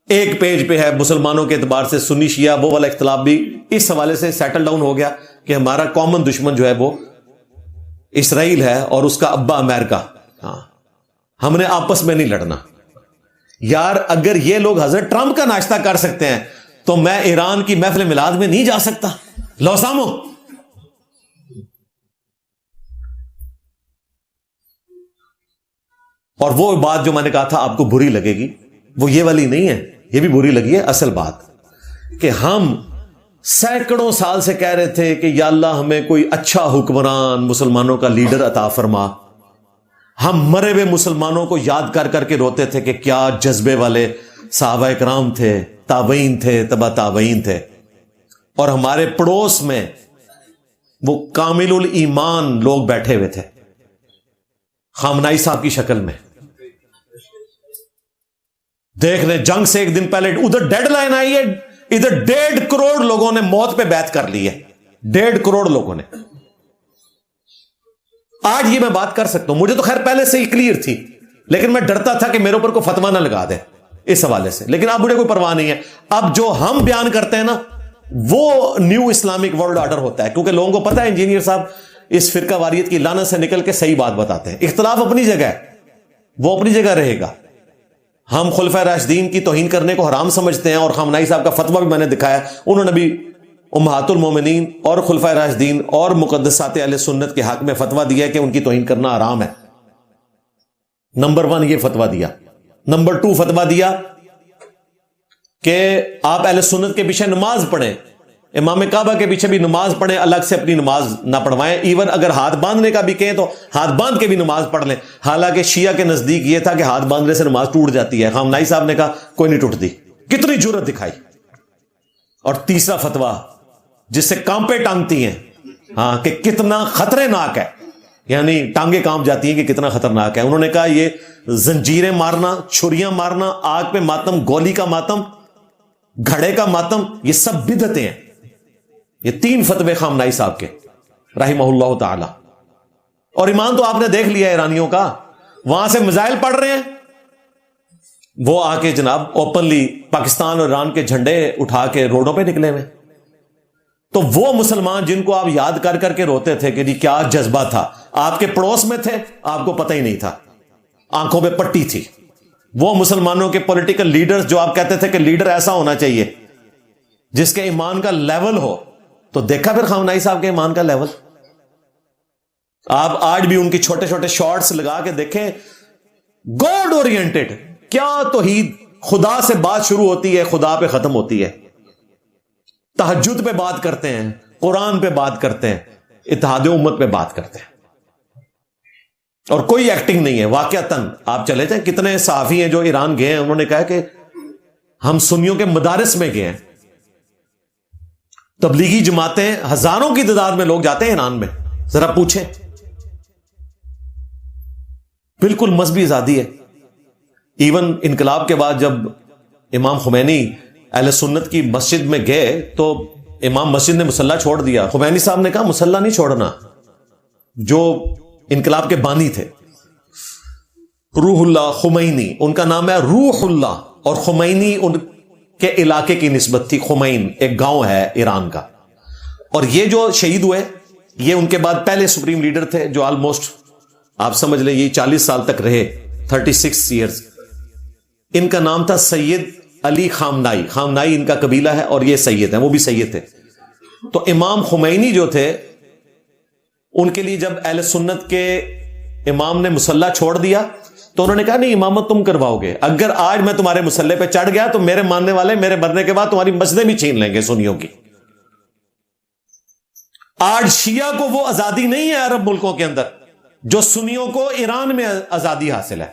ایک پیج پہ ہے مسلمانوں کے اعتبار سے، سنی شیعہ وہ والا اختلاف بھی اس حوالے سے سیٹل ڈاؤن ہو گیا کہ ہمارا کامن دشمن جو ہے وہ اسرائیل ہے اور اس کا ابا امریکہ۔ ہاں، ہم نے آپس میں نہیں لڑنا یار۔ اگر یہ لوگ حضرت ٹرمپ کا ناشتہ کر سکتے ہیں تو میں ایران کی محفل میلاد میں نہیں جا سکتا؟ لو سامو۔ اور وہ بات جو میں نے کہا تھا آپ کو بری لگے گی، وہ یہ والی نہیں ہے، یہ بھی بری لگی ہے۔ اصل بات کہ ہم سینکڑوں سال سے کہہ رہے تھے کہ یا اللہ ہمیں کوئی اچھا حکمران، مسلمانوں کا لیڈر عطا فرما۔ ہم مرے ہوئے مسلمانوں کو یاد کر کر کے روتے تھے کہ کیا جذبے والے صحابہ کرام تھے، تابعین تھے، تبع تابعین تھے، اور ہمارے پڑوس میں وہ کامل الایمان لوگ بیٹھے ہوئے تھے خامنائی صاحب کی شکل میں۔ دیکھ لیں جنگ سے ایک دن پہلے ادھر ڈیڈ لائن آئی ہے ادھر 1.5 کروڑ لوگوں نے موت پہ بیعت کر لی ہے, 1.5 کروڑ لوگوں نے. آج یہ میں بات کر سکتا ہوں, مجھے تو خیر پہلے سے ہی کلیئر تھی, لیکن میں ڈرتا تھا کہ میرے اوپر کوئی فتوا نہ لگا دے اس حوالے سے. لیکن اب مجھے کوئی پرواہ نہیں ہے. اب جو ہم بیان کرتے ہیں نا وہ نیو اسلامک ورلڈ آرڈر ہوتا ہے, کیونکہ لوگوں کو پتا ہے انجینئر صاحب اس فرقہ واریت کی لعنت سے نکل کے صحیح بات بتاتے ہیں. اختلاف اپنی جگہ ہے, وہ اپنی جگہ رہے گا. ہم خلفائے راشدین کی توہین کرنے کو حرام سمجھتے ہیں, اور خامنائی صاحب کا فتویٰ بھی میں نے دکھایا, انہوں نے بھی امہات المومنین اور خلفائے راشدین اور مقدسات اہل سنت کے حق میں فتویٰ دیا ہے کہ ان کی توہین کرنا حرام ہے. نمبر 1 یہ فتویٰ دیا. نمبر 2 فتویٰ دیا کہ آپ اہل سنت کے پیچھے نماز پڑھیں, امام کعبہ کے پیچھے بھی نماز پڑھیں, الگ سے اپنی نماز نہ پڑھوائیں. ایون اگر ہاتھ باندھنے کا بھی کہیں تو ہاتھ باندھ کے بھی نماز پڑھ لیں. حالانکہ شیعہ کے نزدیک یہ تھا کہ ہاتھ باندھنے سے نماز ٹوٹ جاتی ہے. خامنائی صاحب نے کہا کوئی نہیں ٹوٹتی. کتنی جرأت دکھائی. اور تیسرا فتویٰ جس سے کانپیں ٹانگتی ہیں, ہاں, کہ کتنا خطرناک ہے, یعنی ٹانگیں کانپ جاتی ہیں کہ کتنا خطرناک ہے. انہوں نے کہا یہ زنجیریں مارنا, چھریاں مارنا, آگ پہ ماتم, گولی کا ماتم, گھڑے کا ماتم, یہ سب بدعتیں ہیں. یہ 3 فتوے خامنائی صاحب کے رحمہ اللہ تعالی. اور ایمان تو آپ نے دیکھ لیا ایرانیوں کا, وہاں سے میزائل پڑ رہے ہیں, وہ آ کے جناب اوپنلی پاکستان اور ایران کے جھنڈے اٹھا کے روڈوں پہ نکلے ہوئے. تو وہ مسلمان جن کو آپ یاد کر کر کے روتے تھے کہ جی کیا جذبہ تھا, آپ کے پڑوس میں تھے, آپ کو پتہ ہی نہیں تھا, آنکھوں پہ پٹی تھی. وہ مسلمانوں کے پولیٹیکل لیڈرز جو آپ کہتے تھے کہ لیڈر ایسا ہونا چاہیے جس کے ایمان کا لیول ہو, تو دیکھا پھر خامنائی صاحب کے ایمان کا لیول. آپ آج بھی ان کی چھوٹے چھوٹے شارٹس لگا کے دیکھیں, گاڈ اورینٹڈ, کیا توحید, خدا سے بات شروع ہوتی ہے, خدا پہ ختم ہوتی ہے. تہجد پہ بات کرتے ہیں, قرآن پہ بات کرتے ہیں, اتحاد امت پہ بات کرتے ہیں, اور کوئی ایکٹنگ نہیں ہے. واقعتاً آپ چلے جائیں, کتنے صحافی ہیں جو ایران گئے ہیں, انہوں نے کہا کہ ہم سنیوں کے مدارس میں گئے ہیں. تبلیغی جماعتیں ہزاروں کی تعداد میں لوگ جاتے ہیں ایران میں, ذرا پوچھیں. بالکل مذہبی آزادی ہے. ایون انقلاب کے بعد جب امام خمینی اہل سنت کی مسجد میں گئے تو امام مسجد نے مصلی چھوڑ دیا. خمینی صاحب نے کہا مصلی نہیں چھوڑنا. جو انقلاب کے بانی تھے روح اللہ خمینی, ان کا نام ہے روح اللہ, اور خمینی ان کے علاقے کی نسبت تھی. خمین ایک گاؤں ہے ایران کا. اور یہ جو شہید ہوئے یہ ان کے بعد پہلے سپریم لیڈر تھے جو آلموسٹ آپ سمجھ لیں یہ 40 سال تک رہے, 36 ایئرز. ان کا نام تھا سید علی خامنائی. خامنائی ان کا قبیلہ ہے اور یہ سید ہیں, وہ بھی سید تھے. تو امام خمینی جو تھے ان کے لیے جب اہل سنت کے امام نے مصلی چھوڑ دیا تو انہوں نے کہا نہیں امامت تم کرواؤ گے. اگر آج میں تمہارے مصلی پہ چڑھ گیا تو میرے ماننے والے میرے مرنے کے بعد تمہاری مسجدیں بھی چھین لیں گے سنیوں کی. آج شیعہ کو وہ آزادی نہیں ہے عرب ملکوں کے اندر جو سنیوں کو ایران میں آزادی حاصل ہے.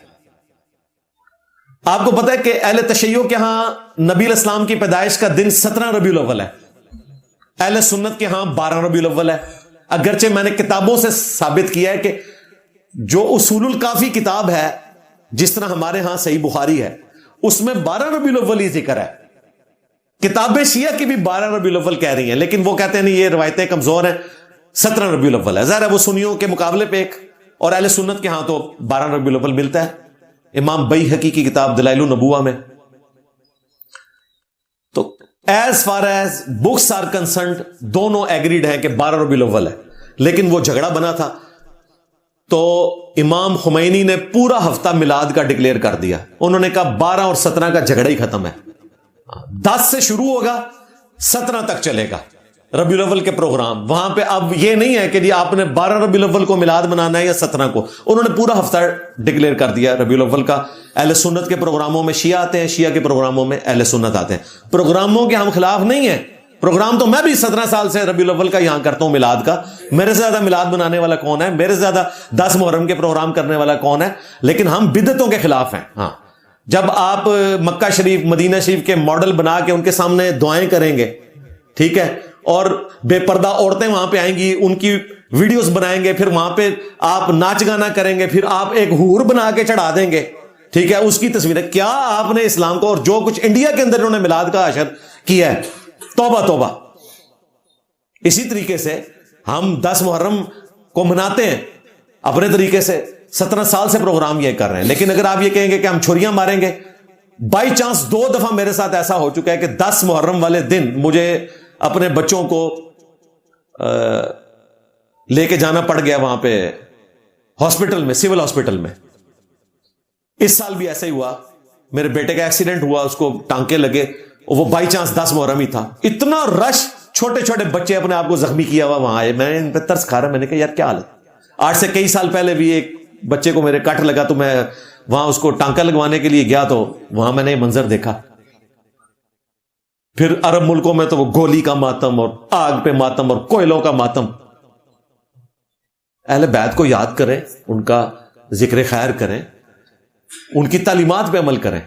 آپ کو پتا ہے کہ اہل تشیع کے ہاں نبی الاسلام کی پیدائش کا دن 17 ربیع الاول ہے, اہل سنت کے ہاں 12 ربیع الاول ہے. اگرچہ میں نے کتابوں سے ثابت کیا ہے کہ جو اصول الکافی کتاب ہے, جس طرح ہمارے ہاں صحیح بخاری ہے, اس میں 12 ربیع الاول ہی ذکر ہے. کتابیں شیعہ کی بھی 12 ربیع الاول کہہ رہی ہیں, لیکن وہ کہتے ہیں نہیں یہ روایتیں کمزور ہیں, 17 ربیع الاول ہے. ظاہر ہے وہ سنیوں کے مقابلے پہ ایک, اور اہل سنت کے ہاں تو 12 ربیع الاول ملتا ہے. امام بیہقی کی کتاب دلائل النبوہ میں. تو as far as books are concerned دونوں ایگریڈ ہیں کہ 12 ربیع الاول ہے, لیکن وہ جھگڑا بنا تھا. تو امام خمینی نے پورا ہفتہ میلاد کا ڈکلیئر کر دیا. انہوں نے کہا 12 اور 17 کا جھگڑا ہی ختم ہے, 10 سے شروع ہوگا 17 تک چلے گا ربیع الاول کے پروگرام. وہاں پہ اب یہ نہیں ہے کہ جی آپ نے 12 ربیع الاول کو میلاد منانا ہے یا 17 کو. انہوں نے پورا ہفتہ ڈکلیئر کر دیا ربیع الاول کا. اہل سنت کے پروگراموں میں شیعہ آتے ہیں, شیعہ کے پروگراموں میں اہل سنت آتے ہیں. پروگراموں کے ہم خلاف نہیں ہیں. پروگرام تو میں بھی 17 سال سے ربیع الاول کا یہاں کرتا ہوں میلاد کا. میرے سے زیادہ میلاد بنانے والا کون ہے, میرے سے زیادہ 10 محرم کے پروگرام کرنے والا کون ہے. لیکن ہم بدعتوں کے خلاف ہیں. ہاں, جب آپ مکہ شریف مدینہ شریف کے ماڈل بنا کے ان کے سامنے دعائیں کریں گے, ٹھیک ہے, اور بے پردہ عورتیں وہاں پہ آئیں گی, ان کی ویڈیوز بنائیں گے, پھر وہاں پہ آپ ناچ گانا کریں گے, پھر آپ ایک حور بنا کے چڑھا دیں گے, ٹھیک ہے, اس کی تصویریں. کیا آپ نے اسلام کو, اور جو کچھ انڈیا کے اندر انہوں نے میلاد کا اشر کیا ہے. توبہ توبہ. اسی طریقے سے ہم 10 محرم کو مناتے ہیں اپنے طریقے سے, 17 سال سے پروگرام یہ کر رہے ہیں, لیکن اگر آپ یہ کہیں گے کہ ہم چھریاں ماریں گے, بائی چانس 2 دفعہ میرے ساتھ ایسا ہو چکا ہے کہ 10 محرم والے دن مجھے اپنے بچوں کو لے کے جانا پڑ گیا وہاں پہ ہاسپٹل میں, سول ہاسپٹل میں. اس سال بھی ایسا ہی ہوا, میرے بیٹے کا ایکسیڈنٹ ہوا, اس کو ٹانکے لگے, وہ بائی چانس 10 محرم ہی تھا. اتنا رش, چھوٹے چھوٹے بچے اپنے آپ کو زخمی کیا ہوا وہاں آئے. میں نے ان پہ ترس کھا رہا, میں نے کہا یار کیا حالت. آج سے کئی سال پہلے بھی ایک بچے کو میرے کٹ لگا تو میں وہاں اس کو ٹانکا لگوانے کے لیے گیا تو وہاں میں نے یہ منظر دیکھا. پھر عرب ملکوں میں تو وہ گولی کا ماتم اور آگ پہ ماتم اور کوئلوں کا ماتم. اہل بیت کو یاد کریں, ان کا ذکر خیر کریں, ان کی تعلیمات پہ عمل کریں.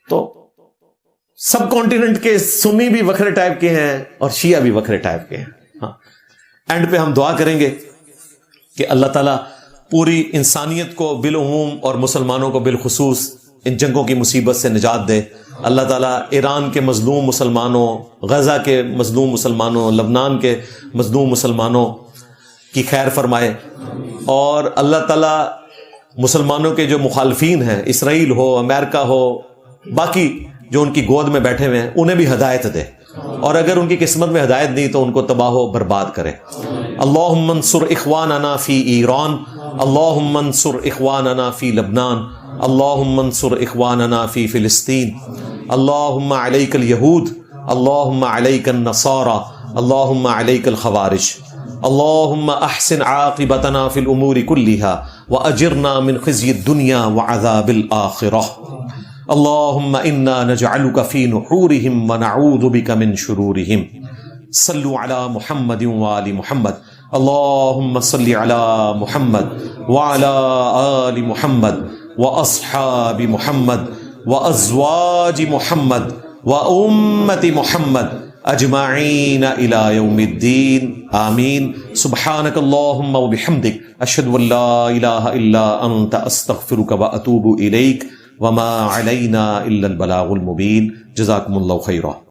تو سب کانٹیننٹ کے سنی بھی وکھرے ٹائپ کے ہیں اور شیعہ بھی وکھرے ٹائپ کے ہیں. ہاں, اینڈ پہ ہم دعا کریں گے کہ اللہ تعالیٰ پوری انسانیت کو بالعموم اور مسلمانوں کو بالخصوص ان جنگوں کی مصیبت سے نجات دے. اللہ تعالیٰ ایران کے مظلوم مسلمانوں, غزہ کے مظلوم مسلمانوں, لبنان کے مظلوم مسلمانوں کی خیر فرمائے, اور اللہ تعالیٰ مسلمانوں کے جو مخالفین ہیں, اسرائیل ہو, امریکہ ہو, باقی جو ان کی گود میں بیٹھے ہوئے ہیں, انہیں بھی ہدایت دے, اور اگر ان کی قسمت میں ہدایت نہیں تو ان کو تباہ و برباد کرے. اللہم انصر اخواننا فی ایران, اللہم انصر اخواننا فی لبنان, اللہم انصر اخواننا فی فلسطین, اللہم علیک الیہود, اللہم علیک النصارى, اللہم علیک الخوارج, اللہم احسن عاقبتنا فی الامور کلها واجرنا من خزی الدنیا وعذاب الآخرہ. اللہم انا نجعلک فی نحورہم ونعوذ بک من شرورہم. صلوا علی محمد وآل محمد. اللہم صلی علی محمد وعلی آل محمد واصحاب محمد وازواج محمد وامت محمد اجمعین الی یوم الدین. آمین. سبحانک اللہم وبحمدک, اشہد ان لا الہ الا انت, استغفرک واتوب الیک, وما علینا الا البلاغ المبین. جزاکم اللہ خیرا.